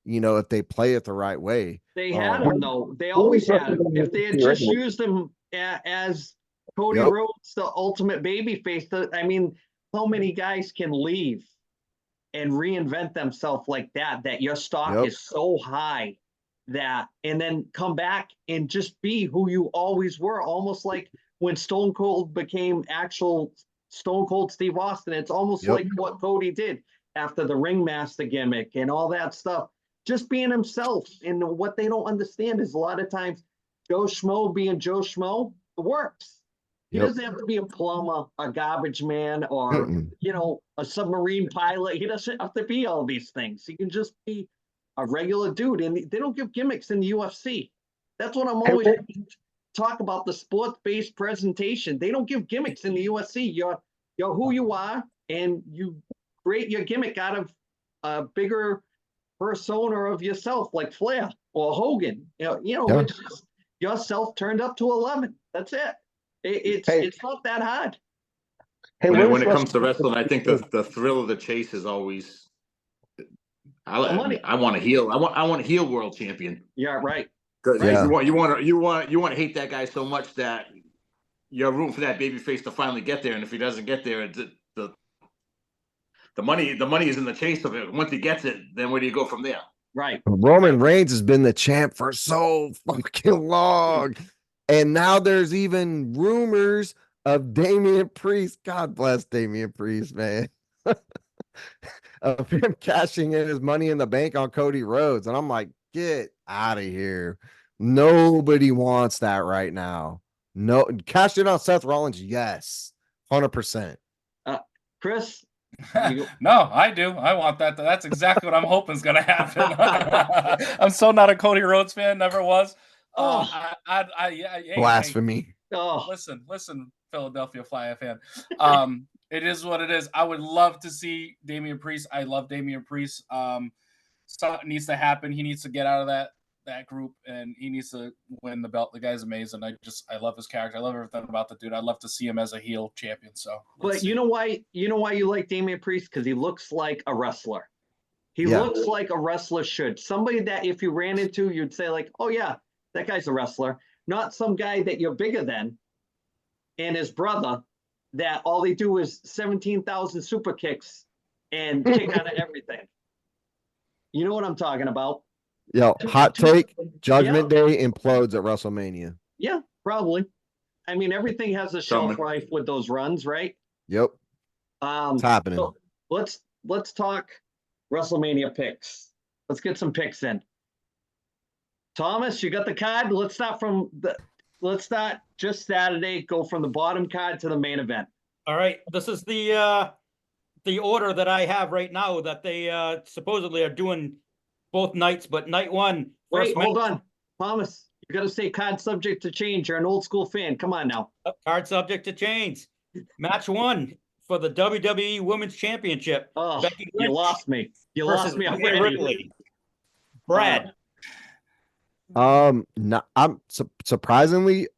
you know, if they play it the right way. They had him though. They always had him. If they had just used him as Cody Rhodes, the ultimate babyface, I mean, how many guys can leave and reinvent themselves like that? That your stock is so high that, and then come back and just be who you always were, almost like when Stone Cold became actual Stone Cold Steve Austin. It's almost like what Cody did after the ringmaster gimmick and all that stuff. Just being himself. And what they don't understand is a lot of times Joe Schmo being Joe Schmo works. He doesn't have to be a plumber, a garbage man, or you know, a submarine pilot. He doesn't have to be all these things. He can just be a regular dude. And they don't give gimmicks in the UFC. That's what I'm always talk about, the sports-based presentation. They don't give gimmicks in the UFC. You're who you are, and you create your gimmick out of a bigger persona of yourself, like Flair or Hogan. It's just yourself turned up to 11. That's it. It's not that hard. Hey, when it comes to wrestling, I think the thrill of the chase is always. I want a heel. I want a heel world champion. Yeah, right. You want to hate that guy so much that you're rooting for that babyface to finally get there, and if he doesn't get there, the money is in the chase of it. Once he gets it, then where do you go from there? Right. Roman Reigns has been the champ for so fucking long, and now there's even rumors of Damian Priest. God bless Damian Priest, man. Of him cashing in his money in the bank on Cody Rhodes, and I'm like, get out of here. Nobody wants that right now. No, cash in on Seth Rollins, yes, 100%. Chris. No, I do. I want that. That's exactly what I'm hoping is going to happen. I'm so not a Cody Rhodes fan. Never was. Blasphemy. Listen, Philadelphia Flyers fan. It is what it is. I would love to see Damian Priest. I love Damian Priest. Something needs to happen. He needs to get out of that group, and he needs to win the belt. The guy's amazing. I love his character. I love everything about the dude. I'd love to see him as a heel champion. So, but you know why you like Damian Priest? Because he looks like a wrestler. He looks like a wrestler should. Somebody that if you ran into, you'd say like, oh yeah, that guy's a wrestler. Not some guy that you're bigger than, and his brother, that all they do is 17,000 super kicks and kick out of everything. You know what I'm talking about? Yo, hot take, Judgment Day implodes at WrestleMania. Yeah, probably. I mean, everything has a shelf life with those runs, right? Yep. It's happening. So let's talk WrestleMania picks. Let's get some picks in. Thomas, you got the card? Let's start just Saturday, go from the bottom card to the main event. All right. This is the order that I have right now that they supposedly are doing both nights, but night one. Wait, hold on. Thomas, you got to say card subject to change. You're an old school fan. Come on now. Card subject to change. Match one for the WWE Women's Championship. Oh, Becky Lynch, you lost me. You lost me already. Ripley. Brad. I'm surprisingly,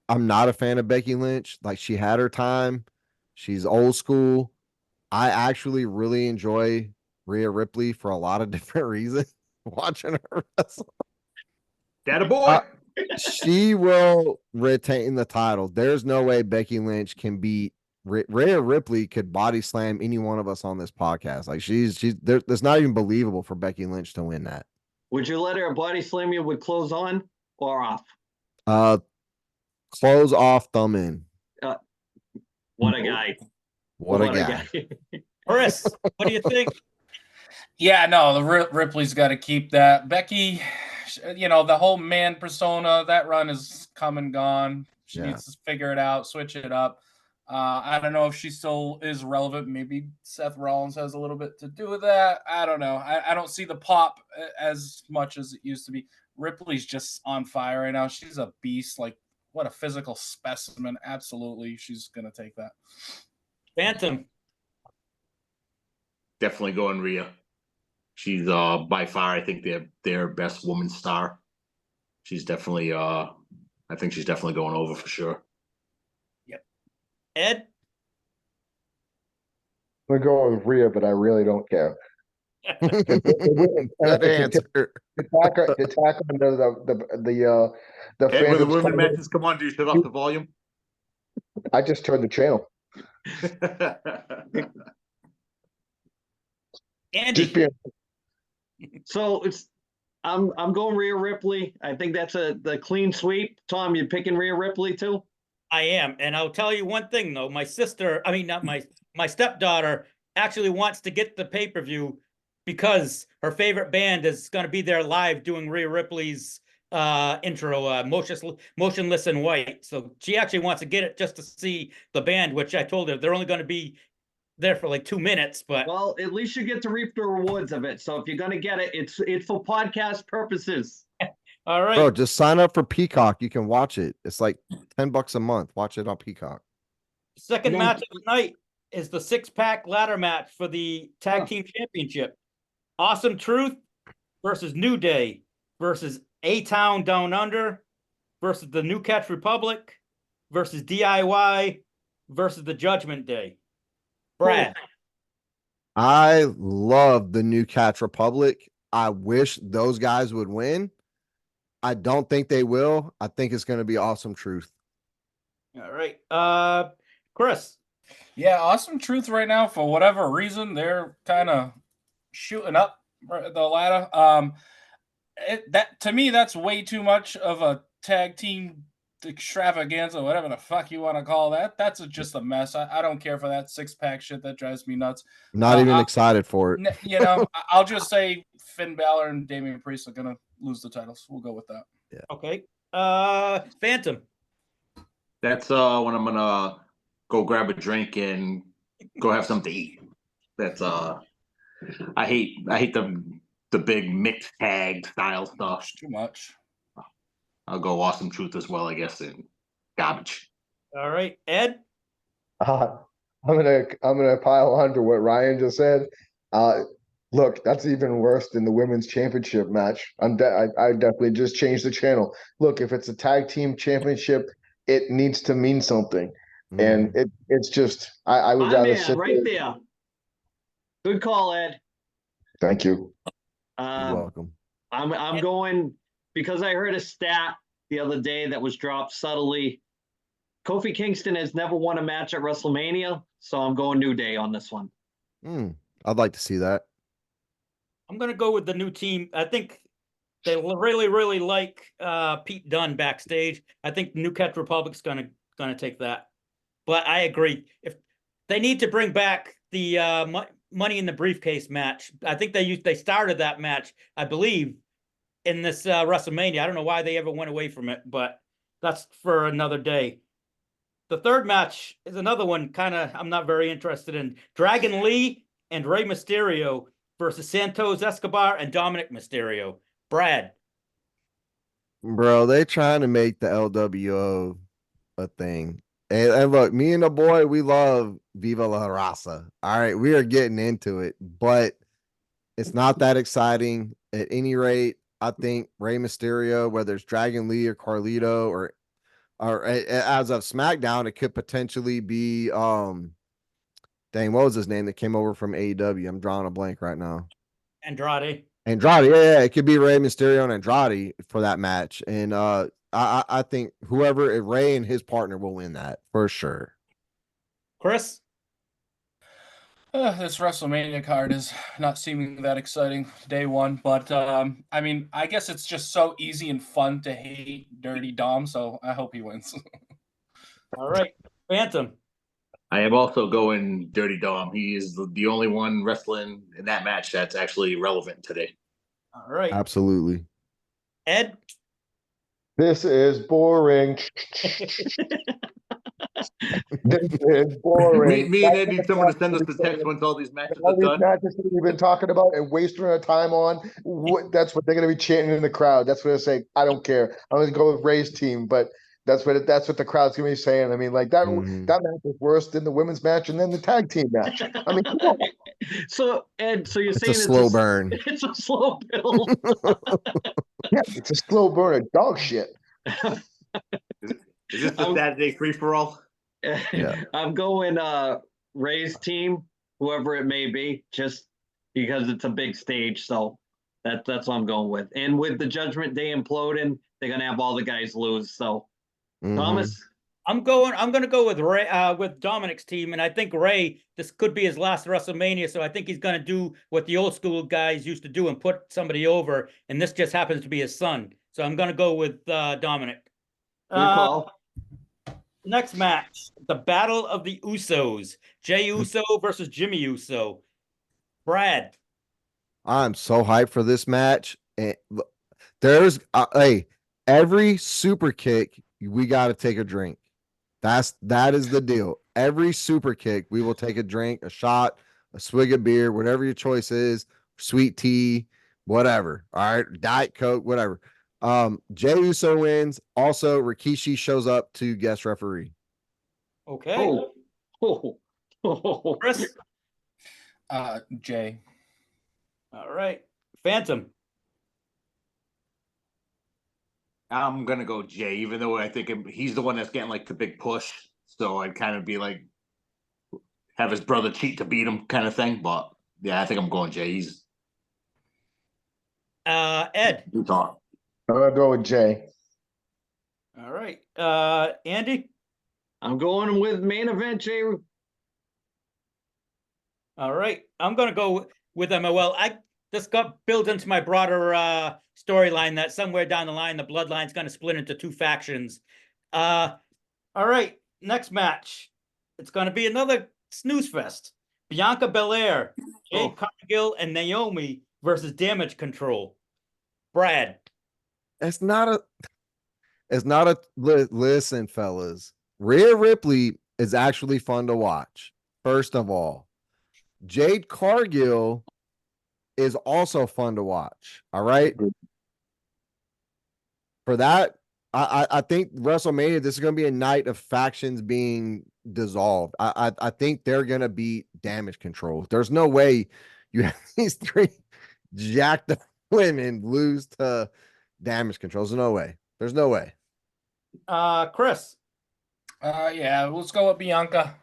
I'm not a fan of Becky Lynch. Like, she had her time. She's old school. I actually really enjoy Rhea Ripley for a lot of different reasons. Watching her wrestle. That a boy. She will retain the title. There's no way Becky Lynch can beat Rhea Ripley. Could body slam any one of us on this podcast. Like, she's that's not even believable for Becky Lynch to win that. Would you let her body slam you with clothes on or off? Clothes off, thumb in. What a guy. What a guy. Chris, what do you think? Yeah, no, the Ripley's got to keep that. Becky, you know, the whole man persona, that run is come and gone. She Yeah. needs to figure it out, switch it up. I don't know if she still is relevant. Maybe Seth Rollins has a little bit to do with that. I don't know. I don't see the pop as much as it used to be. Ripley's just on fire right now. She's a beast. Like, what a physical specimen. Absolutely. She's going to take that. Phantom. Definitely going Rhea. She's by far, I think, their best woman star. She's definitely I think she's definitely going over for sure. Yep. Ed? I'm gonna go with Rhea, but I really don't care. Good answer. To tack on the Ed, when the fandoms women comment, matches come on, do you shut off the volume? I just turned the channel. Andy. Just being So I'm going Rhea Ripley. I think that's the clean sweep. Tom, you picking Rhea Ripley too? I am, and I'll tell you one thing though. My sister, I mean, not my stepdaughter, actually wants to get the pay-per-view because her favorite band is going to be there live doing Rhea Ripley's intro, Motionless in White. So she actually wants to get it just to see the band, which I told her they're only going to be there for like 2 minutes. But Well, at least you get to reap the rewards of it. So if you're gonna get it, it's for podcast purposes. all right, Bro, just sign up for Peacock. You can watch it. It's like $10 a month. Watch it on Peacock. second Yeah. match of the night is the 6-pack ladder match for the tag team championship. Awesome Truth versus New Day versus A-Town Down Under versus the New Catch Republic versus DIY versus the Judgment Day. Brad. I love the New Catch Republic. I wish those guys would win. I don't think they will. I think it's going to be Awesome Truth. All right. Chris. Yeah, Awesome Truth right now, for whatever reason, they're kind of shooting up the ladder. That to me, that's way too much of a tag team extravaganza, whatever the fuck you want to call that. That's just a mess. I don't care for that 6-pack shit. That drives me nuts. Not even excited for it. You know, I'll just say Finn Balor and Damian Priest are gonna lose the titles. We'll go with that. Yeah. Okay. Phantom. That's when I'm gonna go grab a drink and go have something to eat. That's I hate the big mixed tag style stuff. Too much. I'll go Awesome Truth as well, I guess, and garbage. All right. Ed. I'm gonna pile on to what Ryan just said. Look, that's even worse than the women's championship match. I definitely just changed the channel. Look, if it's a tag team championship, it needs to mean something, and it's just I would My rather man, sit right there. Good call, Ed. Thank you. You're welcome. I'm going because I heard a stat the other day that was dropped subtly. Kofi Kingston has never won a match at WrestleMania, so I'm going New Day on this one. I'd like to see that. I'm going to go with the new team. I think they really, really like Pete Dunne backstage. I think New Catch Republic's going to take that. But I agree. If they need to bring back the Money in the Briefcase match, I think they started that match, I believe, in this WrestleMania. I don't know why they ever went away from it, but that's for another day. The third match is another one kind of I'm not very interested in. Dragon Lee and Rey Mysterio versus Santos Escobar and Dominic Mysterio. Brad. Bro, they trying to make the LWO a thing. And look, me and the boy, we love Viva La Raza. All right, we are getting into it, but it's not that exciting. At any rate, I think Rey Mysterio, whether it's Dragon Lee or Carlito or as of SmackDown, it could potentially be dang, what was his name that came over from AEW? I'm drawing a blank right now. Andrade, yeah, it could be Rey Mysterio and Andrade for that match. And I think whoever Rey and his partner will win that for sure. Chris. This WrestleMania card is not seeming that exciting day one, but I mean, I guess it's just so easy and fun to hate Dirty Dom, so I hope he wins. All right, Phantom. I am also going Dirty Dom. He is the only one wrestling in that match that's actually relevant today. All right. Absolutely. Ed? This is boring. This is boring. Me and Ed need someone to send us the text once all these matches All are these done. matches that we've been talking about and wasting our time on, that's what they're going to be chanting in the crowd. That's what they're saying. I don't care. I'm going to go with Ray's team, but that's what the crowd's going to be saying. I mean, like that Mhm. that match was worse than the women's match and then the tag team match. I mean, come on. So Ed, so you're It's saying a slow burn. It's a slow build. Yeah, it's a slow burner, dog shit. Is this the Saturday free for all? Yeah. I'm going Ray's team, whoever it may be, just because it's a big stage. So that's what I'm going with. And with the Judgment Day imploding, they're gonna have all the guys lose. So Mhm. Thomas, I'm gonna go with Ray, with Dominic's team, and I think Ray, this could be his last WrestleMania, so I think he's gonna do what the old school guys used to do and put somebody over, and this just happens to be his son. So I'm gonna go with Dominic. good call. Next match, the Battle of the Usos. Jey Uso versus Jimmy Uso. Brad. I'm so hyped for this match. And there's hey, every super kick, we got to take a drink. That is the deal. Every super kick, we will take a drink, a shot, a swig of beer, whatever your choice is, sweet tea, whatever. All right, Diet Coke, whatever. Jey Uso wins. Also, Rikishi shows up to guest referee. Okay. Chris. Jay. All right. Phantom. I'm gonna go Jay, even though I think he's the one that's getting like the big push. So I'd kind of be like, have his brother cheat to beat him, kind of thing. But yeah, I think I'm going Jay. He's Ed. you talk. I'm going to go with Jay. All right. Andy. I'm going with main event, Jay. All right. I'm gonna go with them. Well, this got built into my broader storyline that somewhere down the line the bloodline's gonna split into two factions. All right. Next match. It's gonna be another snooze fest. Bianca Belair, Jade Cargill, and Naomi versus Damage Control. Brad. It's not a listen, fellas. Rhea Ripley is actually fun to watch. First of all, Jade Cargill is also fun to watch. All right. For that, I think WrestleMania, this is going to be a night of factions being dissolved. I think they're going to beat Damage Control. There's no way you have these three jacked up women lose to Damage Control. There's no way. There's no way. Chris. Yeah, let's go with Bianca.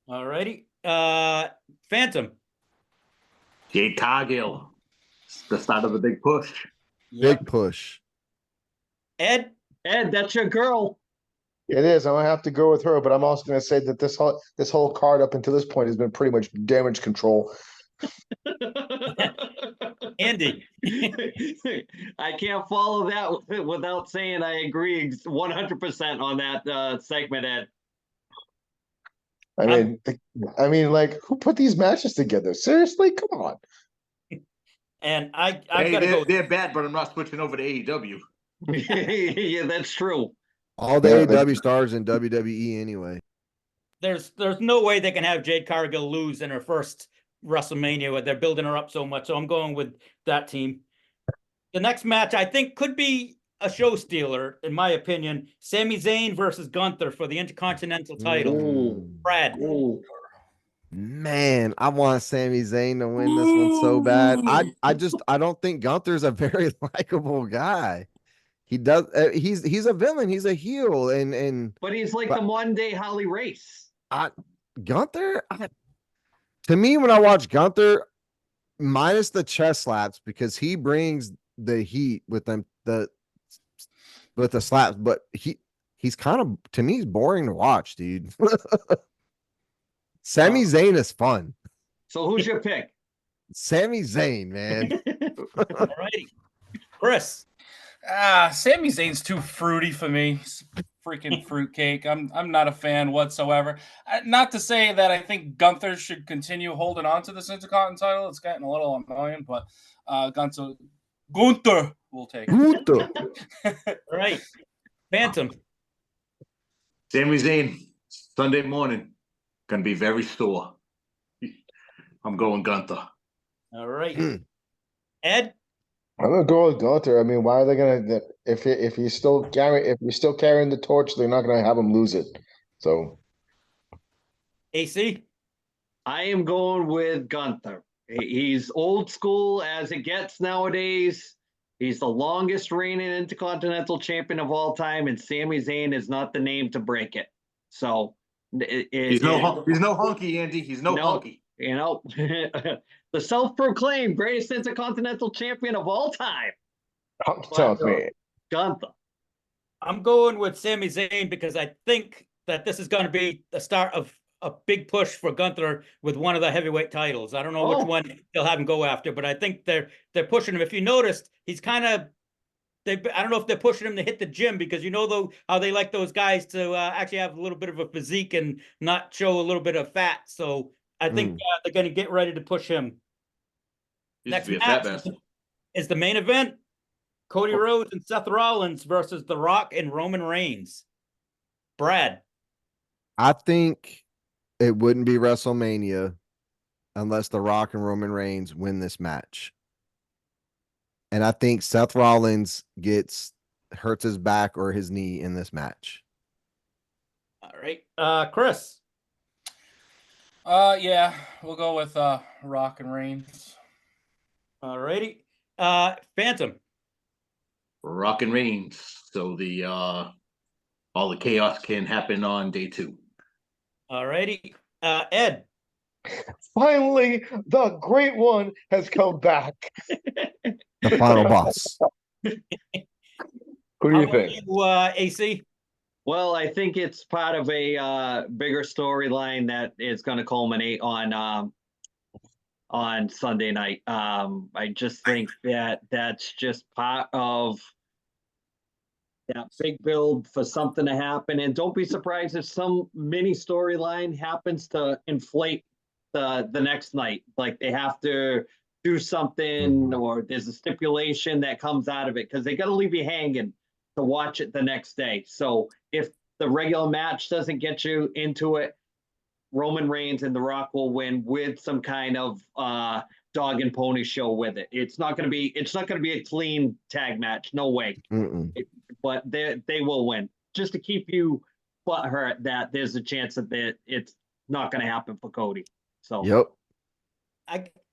All righty. Phantom. Jade Cargill. It's the start of a big push. Big push. Ed, that's your girl. It is. I'm gonna have to go with her, but I'm also gonna say that this whole card up until this point has been pretty much Damage Control. Andy. I can't follow that without saying I agree 100% on that segment, Ed. I mean, like, who put these matches together? Seriously, come on. And I've got to go. They're bad, but I'm not switching over to AEW. Yeah, that's true. All the AEW stars in WWE anyway. There's no way they can have Jade Cargill lose in her first WrestleMania where they're building her up so much. So I'm going with that team. The next match I think could be a show stealer, in my opinion. Sami Zayn versus Gunther for the Intercontinental title. Ooh. Brad. Ooh. Man, I want Sami Zayn to win this one so bad. I don't think Gunther's a very likable guy. He does. He's a villain. He's a heel, but he's like the modern day Harley Race. Gunther. To me, when I watch Gunther, minus the chest slaps, because he brings the heat with them, with the slaps, but he's kind of, to me, he's boring to watch, dude. Sami Zayn is fun. So who's your pick? Sami Zayn, man. All righty. Chris. Sami Zayn's too fruity for me. freaking fruitcake. I'm not a fan whatsoever. Not to say that I think Gunther should continue holding on to this Intercontinental title. It's getting a little annoying, but Gunther will take it. Gunther. All right. Phantom. Sami Zayn, Sunday morning, gonna be very sore. I'm going Gunther. All right. Ed. I'm gonna go with Gunther. I mean, why are they gonna if he's still carrying the torch, they're not gonna have him lose it. So AC. I am going with Gunther. He's old school as it gets nowadays. He's the longest reigning Intercontinental Champion of all time, and Sami Zayn is not the name to break it. So He's no hunky, Andy. He's no hunky. You know, the self-proclaimed greatest Intercontinental Champion of all time. Gunther. I'm going with Sami Zayn because I think that this is going to be the start of a big push for Gunther with one of the heavyweight titles. I don't know which one they'll have him go after, but I think they're pushing him. If you noticed, he's kind of I don't know if they're pushing him to hit the gym because how they like those guys to actually have a little bit of a physique and not show a little bit of fat. So I think they're going to get ready to push him. Next match is the main event. Cody Rhodes and Seth Rollins versus The Rock and Roman Reigns. Brad. I think it wouldn't be WrestleMania unless The Rock and Roman Reigns win this match. And I think Seth Rollins hurts his back or his knee in this match. All right. Chris. Yeah, we'll go with Rock and Reigns. All righty. Phantom. Rock and Reigns. So the all the chaos can happen on day 2. All righty. Ed. Finally, the great one has come back. The final boss. Who do you think? AC? Well, I think it's part of a bigger storyline that is going to culminate on Sunday night. I just think that's just part of that big build for something to happen. And don't be surprised if some mini storyline happens to inflate the next night. Like they have to do something or there's a stipulation that comes out of it because they got to leave you hanging to watch it the next day. So if the regular match doesn't get you into it, Roman Reigns and The Rock will win with some kind of dog and pony show with it. It's not going to be a clean tag match. No way. But they will win just to keep you butthurt that there's a chance that it's not going to happen for Cody. So Yep.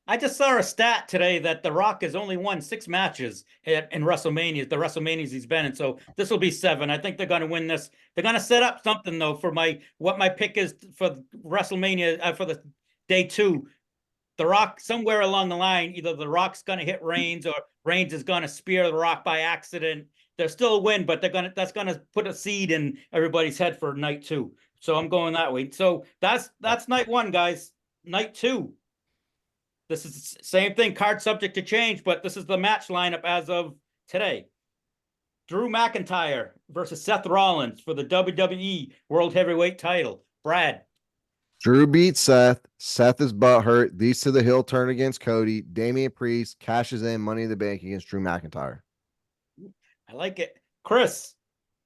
I just saw a stat today that The Rock has only won 6 matches in WrestleMania, the WrestleManias he's been in. So this will be 7. I think they're going to win this. They're going to set up something though for what my pick is for WrestleMania for the day 2. The Rock somewhere along the line, either The Rock's going to hit Reigns or Reigns is going to spear The Rock by accident. They'll still win, but that's going to put a seed in everybody's head for night 2. So I'm going that way. So that's night 1, guys. Night 2. This is the same thing, card subject to change, but this is the match lineup as of today. Drew McIntyre versus Seth Rollins for the WWE World Heavyweight title. Brad. Drew beats Seth. Seth is butthurt. Leads to the heel turn against Cody. Damian Priest cashes in Money in the Bank against Drew McIntyre. I like it. Chris.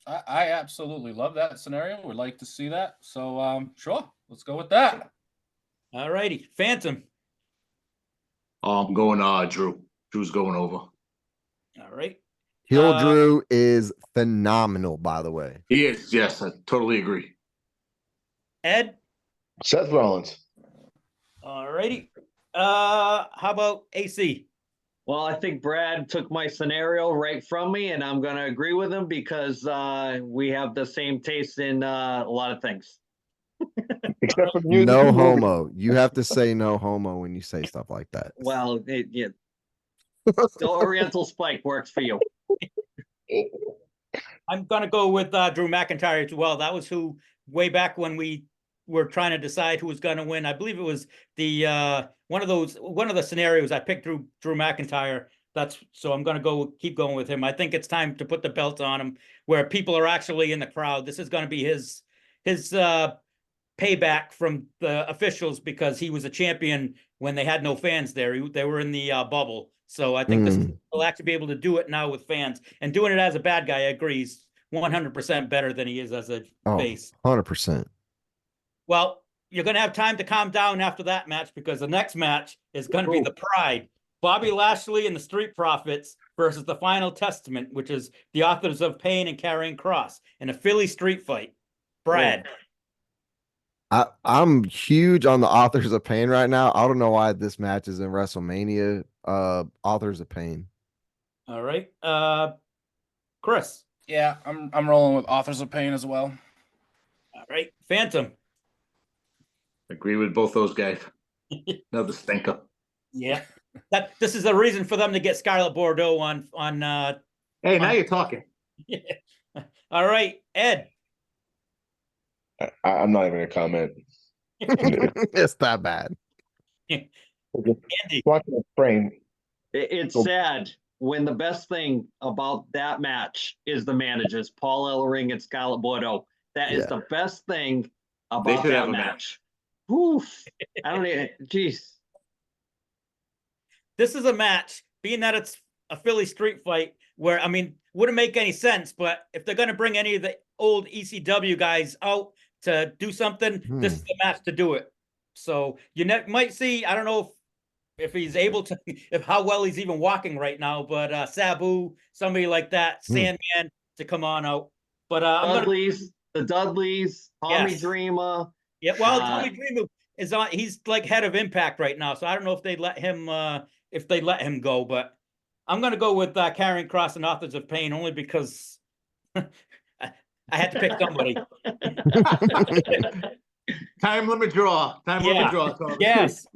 I absolutely love that scenario. Would like to see that. So, sure. Let's go with that. All righty. Phantom. I'm going Drew. Drew's going over. All right. Heel Drew is phenomenal, by the way. He is. Yes, I totally agree. Ed. Seth Rollins. All righty. How about AC? Well, I think Brad took my scenario right from me, and I'm going to agree with him because we have the same taste in a lot of things. Except for music. No homo. You have to say no homo when you say stuff like that. Well, the Oriental Spike works for you. I'm going to go with Drew McIntyre as well. That was who way back when we were trying to decide who was going to win. I believe it was the one of the scenarios I picked Drew McIntyre So I'm going to keep going with him. I think it's time to put the belt on him where people are actually in the crowd. This is going to be his payback from the officials because he was a champion when they had no fans there. They were in the bubble. So I think he'll actually be able to do it now with fans, and doing it as a bad guy. I agree. He's 100% better than he is as a face. 100%. Well, you're going to have time to calm down after that match because the next match is going to be the Pride. Bobby Lashley and the Street Profits versus the Final Testament, which is the Authors of Pain and Karrion Kross in a Philly street fight. Brad. I'm huge on the Authors of Pain right now. I don't know why this match is in WrestleMania. Authors of Pain. All right. Chris. Yeah, I'm rolling with Authors of Pain as well. All right. Phantom. Agree with both those guys. Another stinker. Yeah. This is a reason for them to get Scarlett Bordeaux on Hey, now you're talking. All right, Ed. I'm not even gonna comment. It's that bad. Andy. Watching the frame. It's sad when the best thing about that match is the managers, Paul Ellering and Scarlett Bordeaux. That is the best thing about should that have a match. Oof. I don't even, jeez. This is a match, being that it's a Philly street fight, where, I mean, wouldn't make any sense, but if they're going to bring any of the old ECW guys out to do something, this is the match to do it. So you might see, I don't know if he's able to, if how well he's even walking right now, but Sabu, somebody like that, Sandman to come on out. But the Dudleys, Tommy Dreamer. Yeah, well, Tommy Dreamer is on. He's like head of Impact right now, so I don't know if they'd let him go. But I'm going to go with Karrion Kross and Authors of Pain only because I had to pick somebody. Time limit draw. Limit draw. Yes.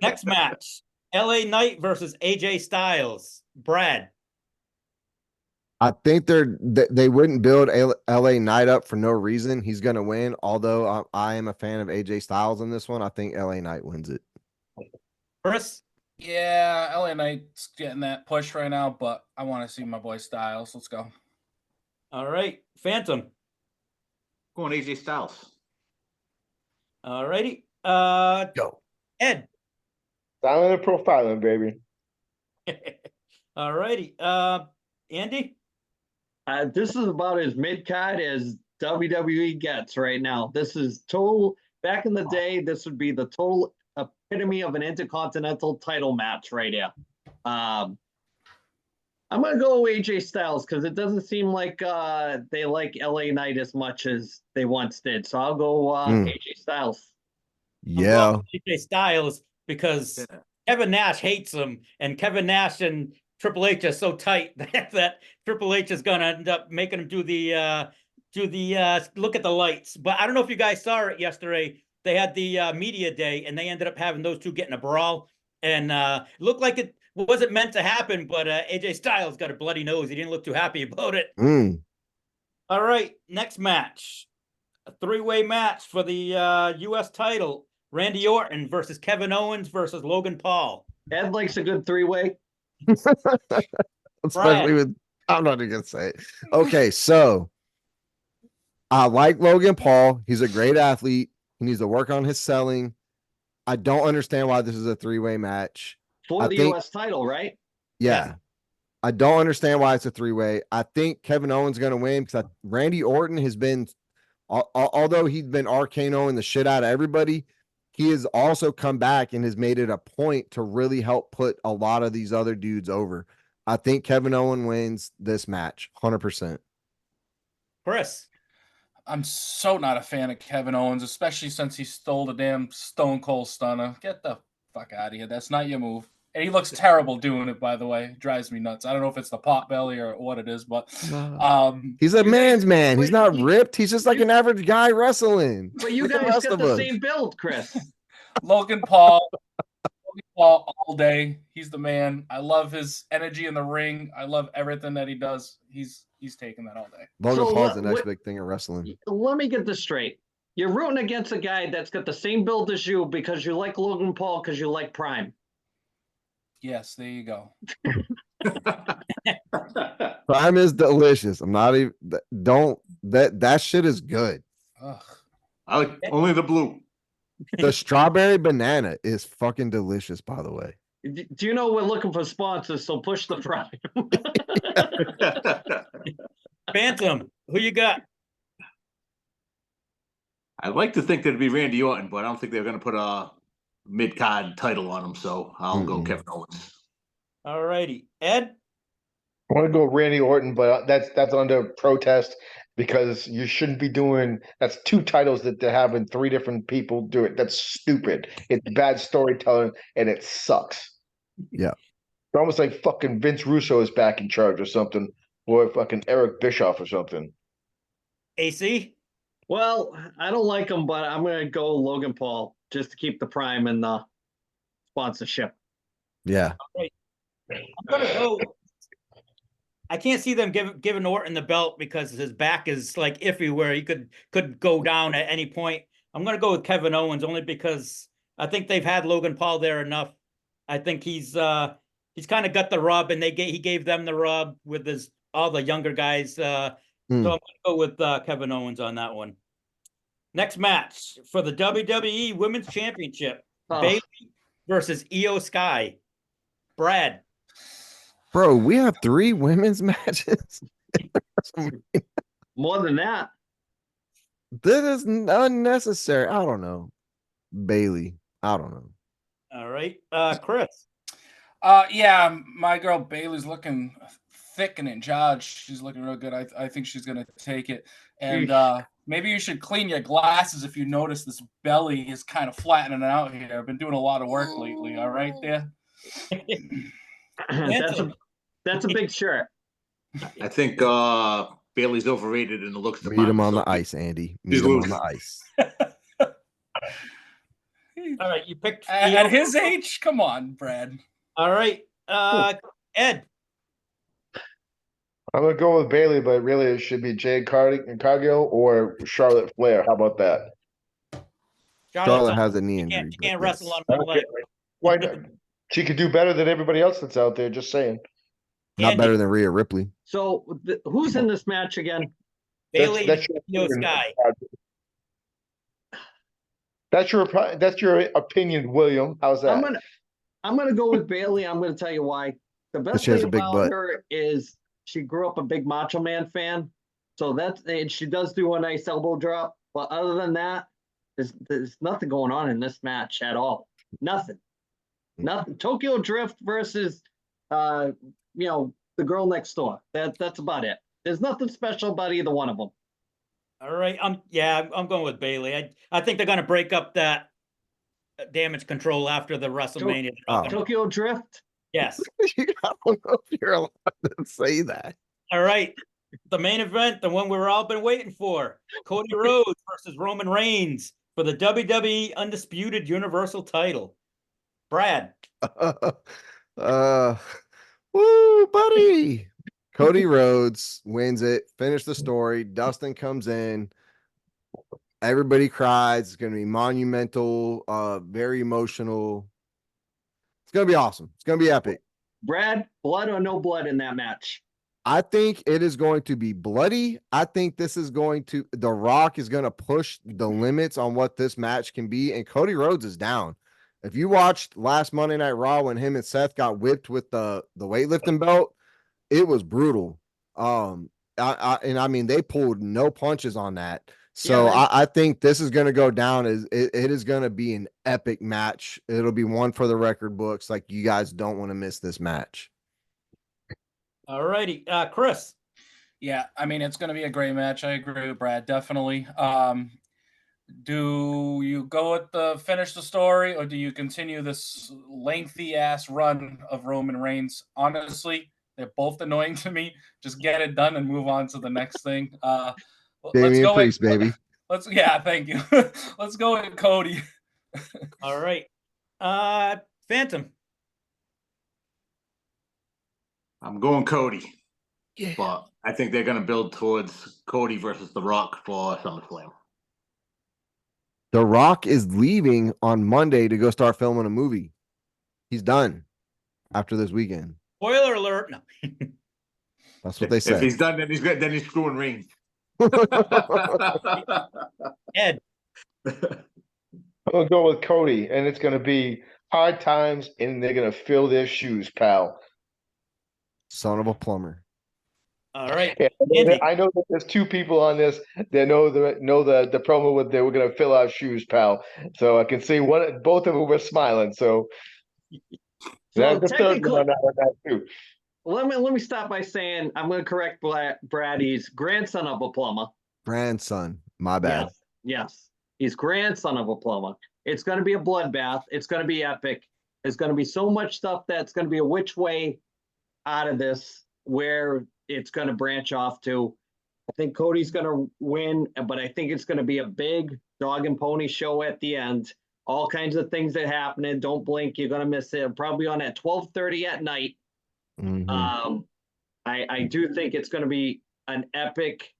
Next match: LA Knight versus AJ Styles. Brad. I think they wouldn't build LA Knight up for no reason. He's going to win. Although I am a fan of AJ Styles in this one, I think LA Knight wins it. Chris? Yeah, LA Knight's getting that push right now, but I want to see my boy Styles. Let's go. All right. Phantom. Going AJ Styles. All righty. Go. Ed. Silent and profiling, baby. All righty. Andy? This is about as mid-card as WWE gets right now. This is total, back in the day, this would be the total epitome of an intercontinental title match right here. I'm going to go with AJ Styles because it doesn't seem like they like LA Knight as much as they once did. So I'll go AJ Styles. Yeah. AJ Styles because Kevin Nash hates him, and Kevin Nash and Triple H is so tight that Triple H is going to end up making him do the look at the lights. But I don't know if you guys saw it yesterday. They had the media day, and they ended up having those two get in a brawl, and it looked like it wasn't meant to happen. But AJ Styles got a bloody nose. He didn't look too happy about it. All right, next match, a three-way match for the U.S. title: Randy Orton versus Kevin Owens versus Logan Paul. Ed likes a good three-way. Especially with, I'm not even gonna say it. Okay, so I like Logan Paul. He's a great athlete. He needs to work on his selling. I don't understand why this is a three-way match For the U.S. title, right? Yeah. I don't understand why it's a three-way. I think Kevin Owens is going to win because Randy Orton has been, although he's been RKOing the shit out of everybody, he has also come back and has made it a point to really help put a lot of these other dudes over. I think Kevin Owens wins this match, 100%. Chris? I'm so not a fan of Kevin Owens, especially since he stole the damn Stone Cold Stunner. Get the fuck out of here. That's not your move. And he looks terrible doing it, by the way. It drives me nuts. I don't know if it's the pot belly or what it is, but he's a man's man. He's not ripped. He's just like an average guy wrestling. But you guys got the same build, Chris. Logan Paul all day. He's the man. I love his energy in the ring. I love everything that he does. He's taking that all day. Logan Paul's the next big thing in wrestling. Let me get this straight. You're rooting against a guy that's got the same build as you because you like Logan Paul because you like Prime. Yes, there you go. Prime is delicious. I'm not even. Don't that shit is good. Ugh. I like only the blue. The strawberry banana is fucking delicious. By the way, Do you know we're looking for sponsors? So push the Prime. Phantom, who you got? I'd like to think that it'd be Randy Orton, but I don't think they're going to put a mid-card title on him, so I'll go Kevin Owens. All righty. Ed? I want to go Randy Orton, but that's under protest because you shouldn't be doing. That's 2 titles that they're having 3 different people do it. That's stupid. It's bad storytelling and it sucks. Yeah. It's almost like fucking Vince Russo is back in charge or something, or fucking Eric Bischoff or something. AC? Well, I don't like him, but I'm going to go Logan Paul just to keep the Prime and the sponsorship. yeah. I'm gonna go. I can't see them giving Orton the belt because his back is like iffy where he could go down at any point. I'm gonna go with Kevin Owens only because I think they've had Logan Paul there enough. I think he's kind of got the rub, and he gave them the rub with all the younger guys. So I'm gonna go with Kevin Owens on that one. Next match for the WWE Women's Championship: Bayley versus Io Sky. Brad. Bro, we have 3 women's matches. More than that. That is unnecessary. I don't know. Bailey. I don't know. All right. Chris. Yeah, my girl Bailey's looking thick and in charge. She's looking real good. I think she's gonna take it. And maybe you should clean your glasses if you notice this belly is kind of flattening out here. I've been doing a lot of work lately. All right, there. That's a big shirt. I think Bailey's overrated in the looks. Meet him on the ice, Andy. Meet him on the ice. All right, you picked At his age. Come on, Brad. All right, Ed. I'm gonna go with Bailey, but really it should be Jade Cargill or Charlotte Flair. How about that? Charlotte has a knee She injury. can't but wrestle yes. on one leg. Why not? She could do better than everybody else that's out there. Just saying. Not Andy. better than Rhea Ripley. So who's in this match again? Bailey, That's Io Sky. That's your opinion, William. How's that? I'm gonna go with Bailey. I'm gonna tell you why. The best She has thing a big about butt. her is she grew up a big Macho Man fan. So and she does do a nice elbow drop. But other than that, there's nothing going on in this match at all. Nothing. Tokyo Drift versus the girl next door. That's about it. There's nothing special about either one of them. All right. I'm going with Bailey. I think they're gonna break up that Damage Control after the WrestleMania. Tokyo Drift. Yes. I don't know if you're allowed to say that. All right. The main event, the one we've all been waiting for: Cody Rhodes versus Roman Reigns for the WWE Undisputed Universal Title. Brad. Woo, buddy. Cody Rhodes wins it. Finish the story. Dustin comes in. Everybody cries. It's going to be monumental, very emotional. It's going to be awesome. It's going to be epic. Brad, blood or no blood in that match? I think it is going to be bloody. I think this is The Rock is going to push the limits on what this match can be. And Cody Rhodes is down. If you watched last Monday Night Raw when him and Seth got whipped with the weightlifting belt, it was brutal. I mean, they pulled no punches on that. So I think this is going to go down as it is going to be an epic match. It'll be one for the record books. Like, you guys don't want to miss this match. All righty. Chris. Yeah, I mean, it's going to be a great match. I agree with Brad, definitely. Do you go with the finish the story, or do you continue this lengthy ass run of Roman Reigns? Honestly, they're both annoying to me. Just get it done and move on to the next thing. Let's go Priest, baby. Thank you. Let's go with Cody. All right. Phantom. I'm going Cody. Yeah. But I think they're going to build towards Cody versus The Rock for SummerSlam. The Rock is leaving on Monday to go start filming a movie. He's done after this weekend. Spoiler alert. No. That's what they If said. he's done, then he's good. Then he's screwing rings. Ed. I'm gonna go with Cody, and it's gonna be hard times, and they're gonna fill their shoes, pal. Son of a plumber. All right. Yeah, Andy. I know that there's two people on this that know the promo with they were gonna fill our shoes, pal. So I can see both of them were smiling. So So that's the third technically, one on that too. let me stop by saying I'm going to correct Brad. He's grandson of a plumber. Grandson. My bad. Yes. He's grandson of a plumber. It's going to be a bloodbath. It's going to be epic. There's going to be so much stuff that's going to be a which way out of this, where it's going to branch off to. I think Cody's going to win, but I think it's going to be a big dog and pony show at the end. All kinds of things that happen. Don't blink. You're going to miss it. Probably on at 12:30 at night. Mhm. I do think it's going to be an epic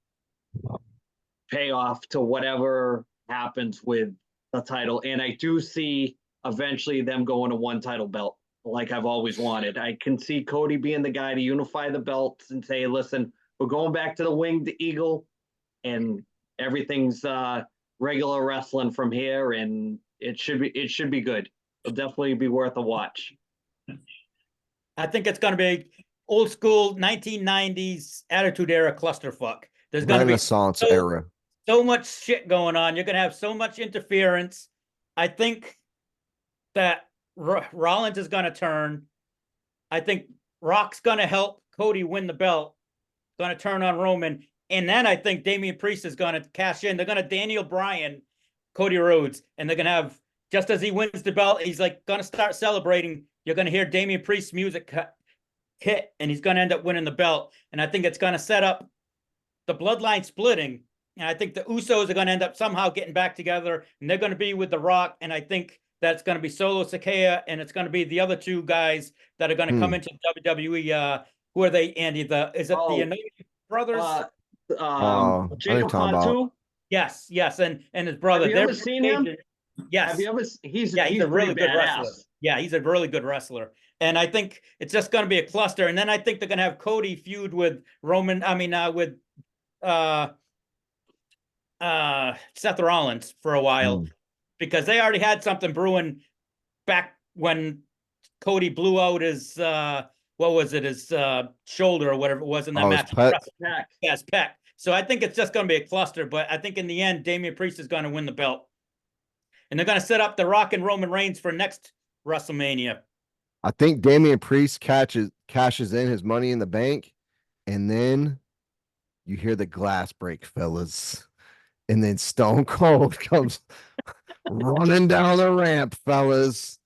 payoff to whatever happens with the title. And I do see eventually them going to one title belt like I've always wanted. I can see Cody being the guy to unify the belts and say, listen, we're going back to the winged eagle and everything's regular wrestling from here. And it should be good. It'll definitely be worth a watch. I think it's going to be old school 1990s Attitude Era clusterfuck. There's going to be Renaissance era. so much shit going on. You're going to have so much interference. I think that Rollins is going to turn. I think Rock's going to help Cody win the belt. Going to turn on Roman. And then I think Damian Priest is going to cash in. They're going to Daniel Bryan, Cody Rhodes. And they're going to have, just as he wins the belt, he's like going to start celebrating. You're going to hear Damian Priest's music hit, and he's going to end up winning the belt. And I think it's going to set up the bloodline splitting. And I think the Usos are going to end up somehow getting back together, and they're going to be with The Rock. And I think that's going to be Solo Sikoa, and it's going to be the other two guys that are going to come into WWE. Who are they, Andy? The United Brothers? Jacob Fatu? Yes, and his brother. Have you ever seen him? Yes. Have you ever? He's a really good badass. wrestler. Yeah, he's a really good wrestler. And I think it's just going to be a cluster. And then I think they're going to have Cody feud with Roman. I mean, with Seth Rollins for a while, because they already had something brewing back when Cody blew out his what was it, his shoulder or whatever it was in that match. Pec. Yes, Pec. So I think it's just going to be a cluster. But I think in the end, Damian Priest is going to win the belt. And they're going to set up The Rock and Roman Reigns for next WrestleMania. I think Damian Priest cashes in his Money in the Bank, and then you hear the glass break, fellas. And then Stone Cold comes running down the ramp, fellas.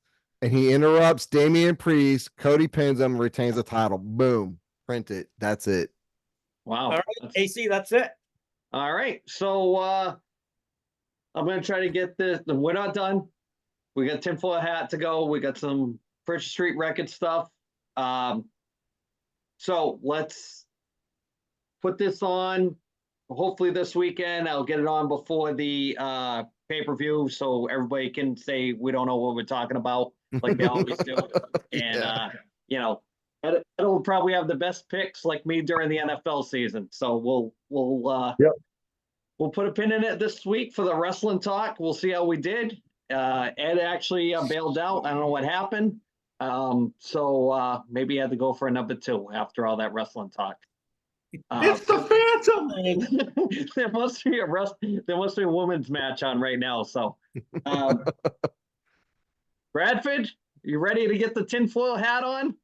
And he interrupts Damian Priest. Cody pins him, retains the title. Boom. Print it. That's it. Wow. All right, AC, that's it. All right. So I'm going to try to get this. We're not done. We got tinfoil hat to go. We got some First Street Record stuff. So let's put this on. Hopefully this weekend. I'll get it on before the pay-per-view so everybody can say we don't know what we're talking about like they always do. And, it'll probably have the best picks like me during the NFL season. So we'll put a pin in it this week for the wrestling talk. We'll see how we did. Ed actually bailed out. I don't know what happened. So maybe he had to go for a number 2 after all that wrestling talk. It's the Phantom. There must be a women's match on right now. So, Bradford, you ready to get the tinfoil hat on?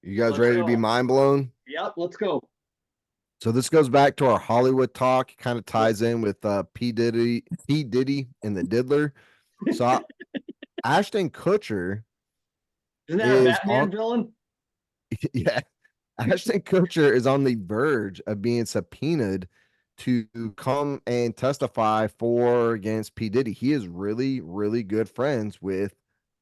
You guys ready to be mind blown? Yep, let's go. So this goes back to our Hollywood talk, kind of ties in with P. Diddy and the Diddler. So Ashton Kutcher. Isn't that a Batman villain? Yeah. Ashton Kutcher is on the verge of being subpoenaed to come and testify for against P. Diddy. He is really, really good friends with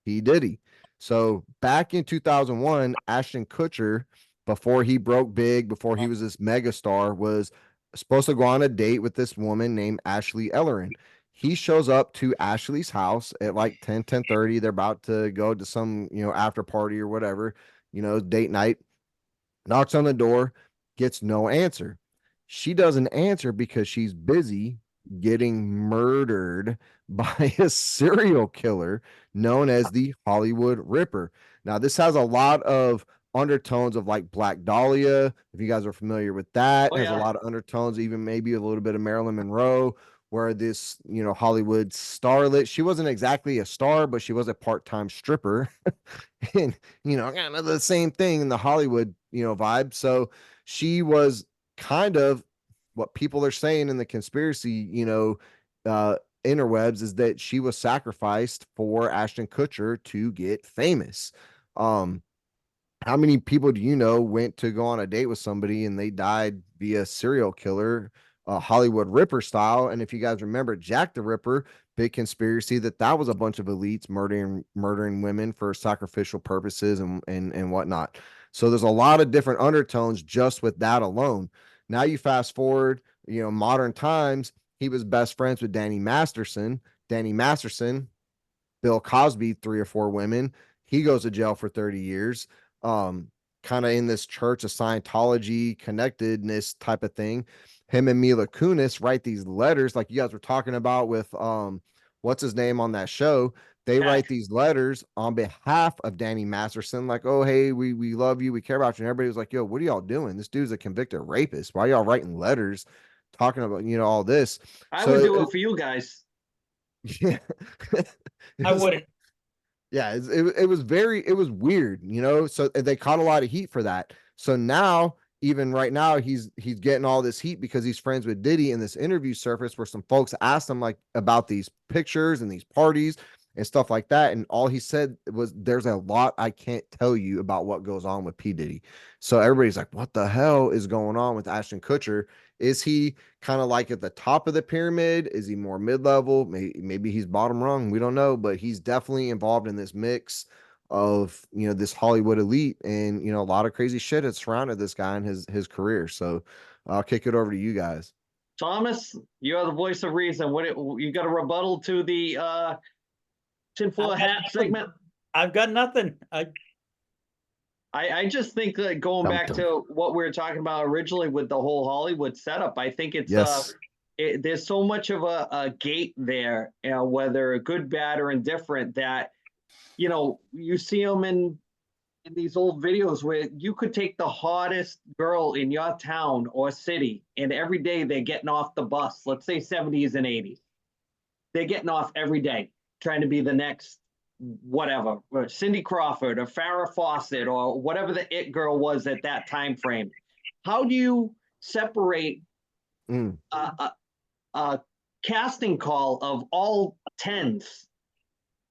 P. Diddy. So back in 2001, Ashton Kutcher, before he broke big, before he was this megastar, was supposed to go on a date with this woman named Ashley Ellerin. He shows up to Ashley's house at like 10:30. They're about to go to some, after party or whatever. date night, knocks on the door, gets no answer. She doesn't answer because she's busy getting murdered by a serial killer known as the Hollywood Ripper. Now, this has a lot of undertones of like Black Dahlia, if you guys are familiar with that. Oh, Has a yeah. lot of undertones, even maybe a little bit of Marilyn Monroe, where this, Hollywood starlet, she wasn't exactly a star, but she was a part-time stripper. And, kind of the same thing in the Hollywood, vibe. So she was kind of what people are saying in the conspiracy, interwebs, is that she was sacrificed for Ashton Kutcher to get famous. How many people do you know went to go on a date with somebody and they died via serial killer, Hollywood Ripper style? And if you guys remember Jack the Ripper, big conspiracy that was a bunch of elites murdering women for sacrificial purposes and whatnot. So there's a lot of different undertones just with that alone. Now you fast forward, modern times, he was best friends with Danny Masterson. Danny Masterson, Bill Cosby, 3 or 4 women. He goes to jail for 30 years. Kind of in this church of Scientology connectedness type of thing. Him and Mila Kunis write these letters like you guys were talking about with what's his name on that show. They write these letters on behalf of Danny Masterson, like, oh, hey, we love you, we care about you. And everybody was like, yo, what are y'all doing? This dude's a convicted rapist. Why are y'all writing letters talking about, all this? I would do it for you guys. Yeah. I wouldn't. Yeah, it was weird, so they caught a lot of heat for that. So now, even right now, he's getting all this heat because he's friends with Diddy. And this interview surfaced where some folks asked him like about these pictures and these parties and stuff like that. And all he said was, there's a lot I can't tell you about what goes on with P. Diddy. So everybody's like, what the hell is going on with Ashton Kutcher? Is he kind of like at the top of the pyramid? Is he more mid-level? Maybe he's bottom rung. We don't know, but he's definitely involved in this mix of, this Hollywood elite and, a lot of crazy shit has surrounded this guy in his career. So I'll kick it over to you guys. Thomas, you are the voice of reason. You got a rebuttal to the tinfoil hat segment? I've got nothing. I just think that going back to what we were talking about originally with the whole Hollywood setup, I think it's there's so much of a gate there, whether good, bad, or indifferent, that you see them in these old videos where you could take the hottest girl in your town or city, and every day they're getting off the bus. Let's say 70s and 80s, they're getting off every day trying to be the next whatever, Cindy Crawford or Farrah Fawcett or whatever the it girl was at that time frame. How do you separate a casting call of all tens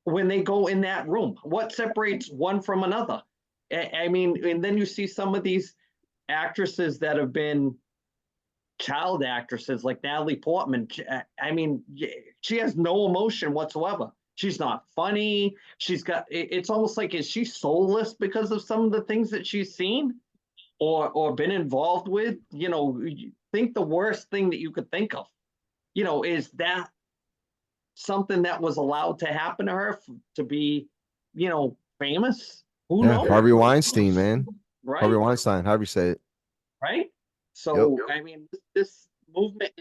when they go in that room? What separates one from another? I mean, and then you see some of these actresses that have been child actresses like Natalie Portman. I mean, she has no emotion whatsoever. She's not funny. It's almost like, is she soulless because of some of the things that she's seen or been involved with? Think the worst thing that you could think of. Is that something that was allowed to happen to her to be, famous? Who knows? Harvey Weinstein, man. Right? Harvey Weinstein, however you say it. Right? So, I mean, this movement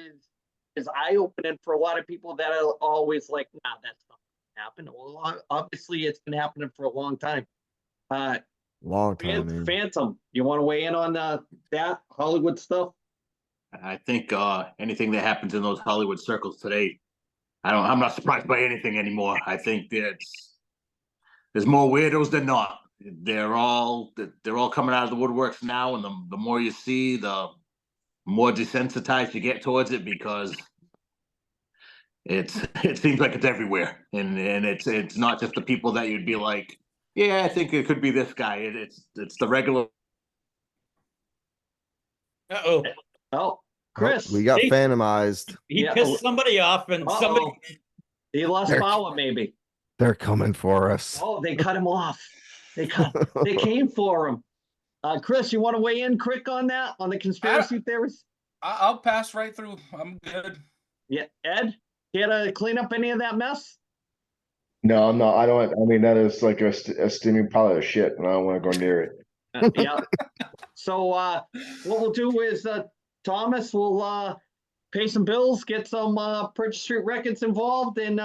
is eye-opening for a lot of people that are always like, nah, that's not happen. Well, obviously it's been happening for a long time. Long time, man. Phantom, you want to weigh in on that Hollywood stuff? I think anything that happens in those Hollywood circles today, I'm not surprised by anything anymore. I think there's more weirdos than not. They're all coming out of the woodworks now, and the more you see, the more desensitized you get towards it, because it seems like it's everywhere, and it's not just the people that you'd be like, yeah, I think it could be this guy. It's the regular. Oh, Chris, we got phantomized. He pissed somebody off, and somebody he lost power. Maybe they're coming for us. Oh, they cut him off. They came for him. Chris, you want to weigh in quick on that, on the conspiracy theories? I'll pass right through. I'm good. Yeah, Ed, you had to clean up any of that mess? No, I'm not. I don't. I mean, that is like a steaming pile of shit, and I don't want to go near it. Yeah. So what we'll do is Thomas will pay some bills, get some Purchase Street Records involved, and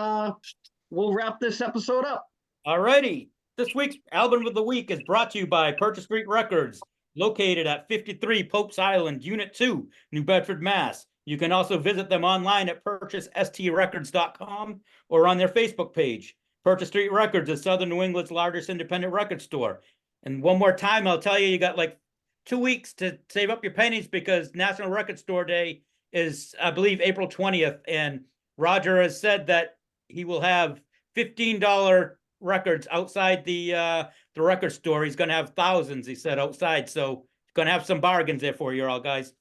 we'll wrap this episode up. Alrighty. This week's album of the week is brought to you by Purchase Street Records, located at 53 Pope's Island, Unit 2, New Bedford, Mass. You can also visit them online at purchasestreetrecords.com or on their Facebook page. Purchase Street Records is Southern New England's largest independent record store. And one more time, I'll tell you, you got like 2 weeks to save up your pennies because National Record Store Day is, I believe, April 20th. And Roger has said that he will have $15 records outside the record store. He's going to have thousands, he said, outside. So he's going to have some bargains there for you all, guys.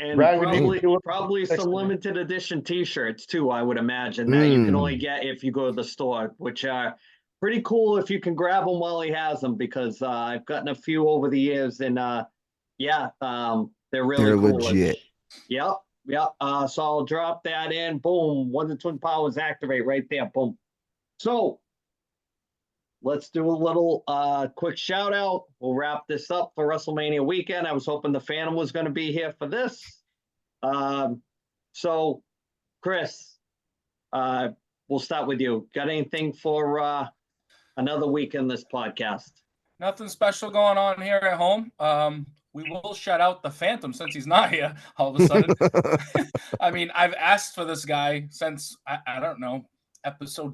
And Brad, we need probably next some time. limited edition T-shirts too. I would imagine that you can only get if you go to the store, which are pretty cool if you can grab them while he has them. Because I've gotten a few over the years, and they're really They're cool. legit. Yep. So I'll drop that in. Boom. Wonder Twin Powers activate right there. Boom. So let's do a little quick shout out. We'll wrap this up for WrestleMania weekend. I was hoping the Phantom was going to be here for this. So Chris, we'll start with you. Got anything for another week in this podcast? Nothing special going on here at home. We will shout out the Phantom since he's not here all of a sudden. I mean, I've asked for this guy since, I don't know, episode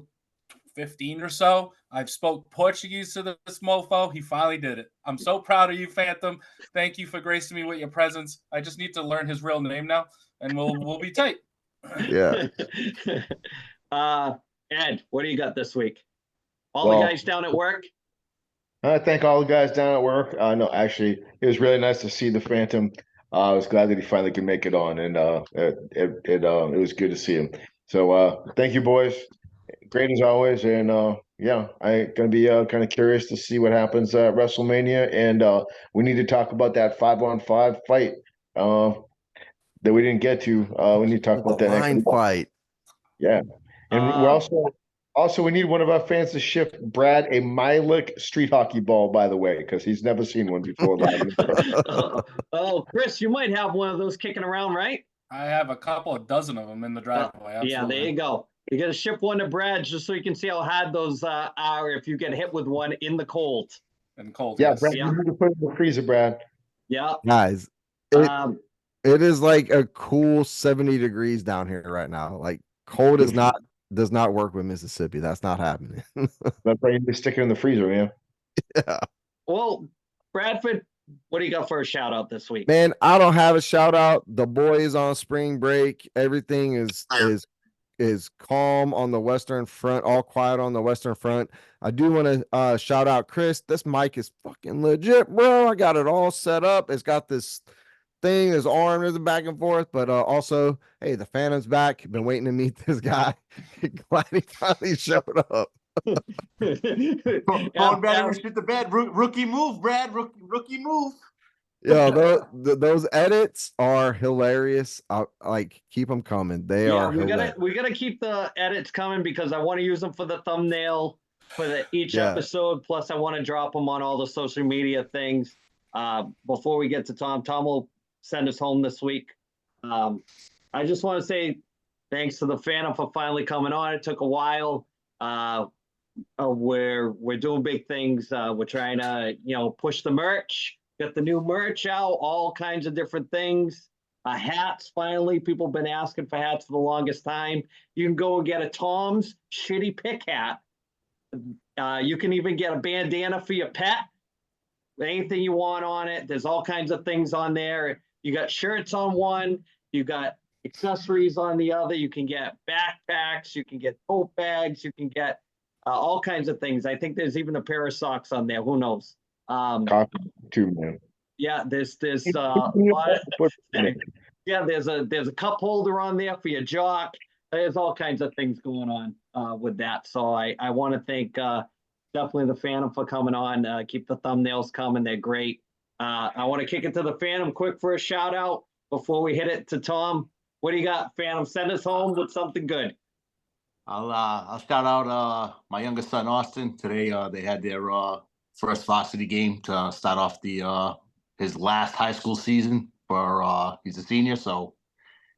15 or so. I've spoke Portuguese to this mofo. He finally did it. I'm so proud of you, Phantom. Thank you for gracing me with your presence. I just need to learn his real name now, and we'll be tight. Yeah. Ed, what do you got this week? All the guys down at work? I thank all the guys down at work. No, actually, it was really nice to see the Phantom. I was glad that he finally could make it on, and it was good to see him. So thank you, boys. Great as always, and I'm gonna be kind of curious to see what happens at WrestleMania, and we need to talk about that 5-on-5 fight that we didn't get to. We need to talk about The that line fight. Yeah, and we're also we need one of our fans to ship Brad a Milik street hockey ball, by the way, because he's never seen one before. Chris, you might have one of those kicking around, right? I have a couple of dozen of them in the driveway. Absolutely. Yeah, there you go. You got to ship one to Brad just so you can see how hard those are if you get hit with one in the cold. And cold. Yeah, Yes. Brad, you need to put it in the freezer, Brad. Yeah. Guys, it is like a cool 70 degrees down here right now. Like cold does not work with Mississippi. That's not happening. That's why you need to stick it in the freezer, man. Yeah. Well, Bradford, what do you got for a shout out this week? Man, I don't have a shout out. The boy is on spring break. Everything is calm on the Western Front, all quiet on the Western Front. I do want to shout out Chris. This mic is fucking legit, bro. I got it all set up. It's got this thing, his arm is back and forth, but also, hey, the Phantom's back. Been waiting to meet this guy. Glad he finally showed up. Going better shit the bed. Rookie move, Brad. Rookie move. Yeah, those edits are hilarious. Like, keep them coming. They are hilarious. We gotta keep the edits coming because I want to use them for the thumbnail for each episode. Plus, I want to drop them on all the social media things. Before we get to Tom will send us home this week. I just want to say thanks to the Phantom for finally coming on. It took a while. We're doing big things. We're trying to push the merch. Get the new merch out, all kinds of different things. Hats, finally. People have been asking for hats for the longest time. You can go and get a Tom's Shitty Pick hat. You can even get a bandana for your pet. Anything you want on it. There's all kinds of things on there. You got shirts on one. You got accessories on the other. You can get backpacks. You can get tote bags. You can get all kinds of things. I think there's even a pair of socks on there. Who knows? Copy too, man. Yeah, there's there's a cup holder on there for your jock. There's all kinds of things going on with that. So I want to thank definitely the Phantom for coming on. Keep the thumbnails coming. They're great. I want to kick it to the Phantom quick for a shout out before we hit it to Tom. What do you got, Phantom? Send us home with something good. I'll shout out my youngest son Austin. Today they had their first varsity game to start off the his last high school season for he's a senior, so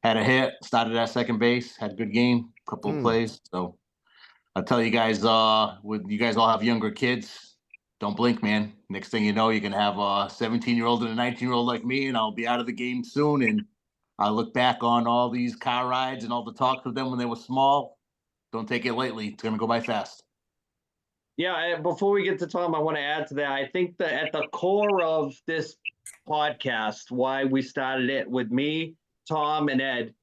had a hit, started at second base, had a good game, couple of plays. So I'll tell you guys, when you guys all have younger kids, don't blink, man. Next thing you know, you're gonna have a 17-year-old and a 19-year-old like me, and I'll be out of the game soon. And I look back on all these car rides and all the talks with them when they were small. Don't take it lightly. It's gonna go by fast. Yeah, before we get to Tom, I want to add to that. I think that at the core of this podcast, why we started it with me, Tom, and Ed,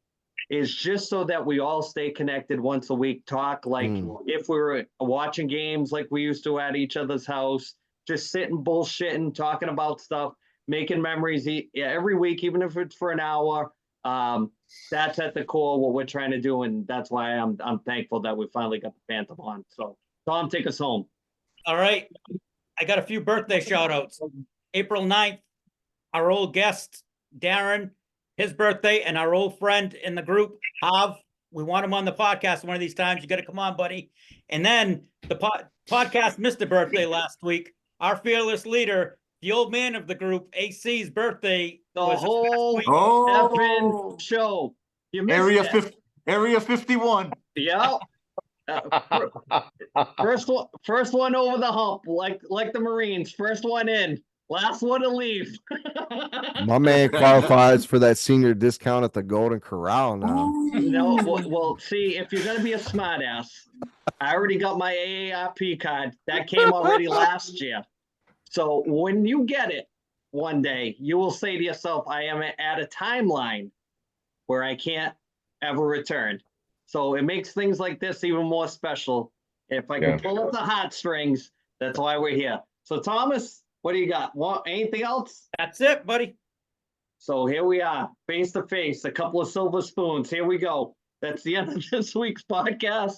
is just so that we all stay connected once a week, talk like if we were watching games like we used to at each other's house, just sitting bullshitting, talking about stuff, making memories every week, even if it's for an hour. That's at the core what we're trying to do, and that's why I'm thankful that we finally got the Phantom on. So Tom, take us home. All right. I got a few birthday shout outs. April 9th, our old guest, Darren, his birthday, and our old friend in the group, Hav. We want him on the podcast one of these times. You got to come on, buddy. And then the podcast missed a birthday last week. Our fearless leader, the old man of the group, AC's birthday. The whole effing show. You missed Area 51. Yeah. First one over the hump, like the Marines. First one in, last one to leave. My man qualifies for that senior discount at the Golden Corral now. No, well, see, if you're gonna be a smartass, I already got my AARP card. That came already last year. So when you get it one day, you will say to yourself, I am at a timeline where I can't ever return. So it makes things like this even more special. If I can pull up the heartstrings, that's why we're here. So Thomas, what do you got? Anything else? That's it, buddy. So here we are, face to face, a couple of silver spoons. Here we go. That's the end of this week's podcast.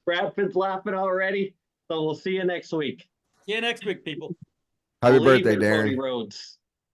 Bradford's laughing already. So we'll see you next week. See you next week, people. Happy Believe birthday, it, Cody Darren. Rhodes.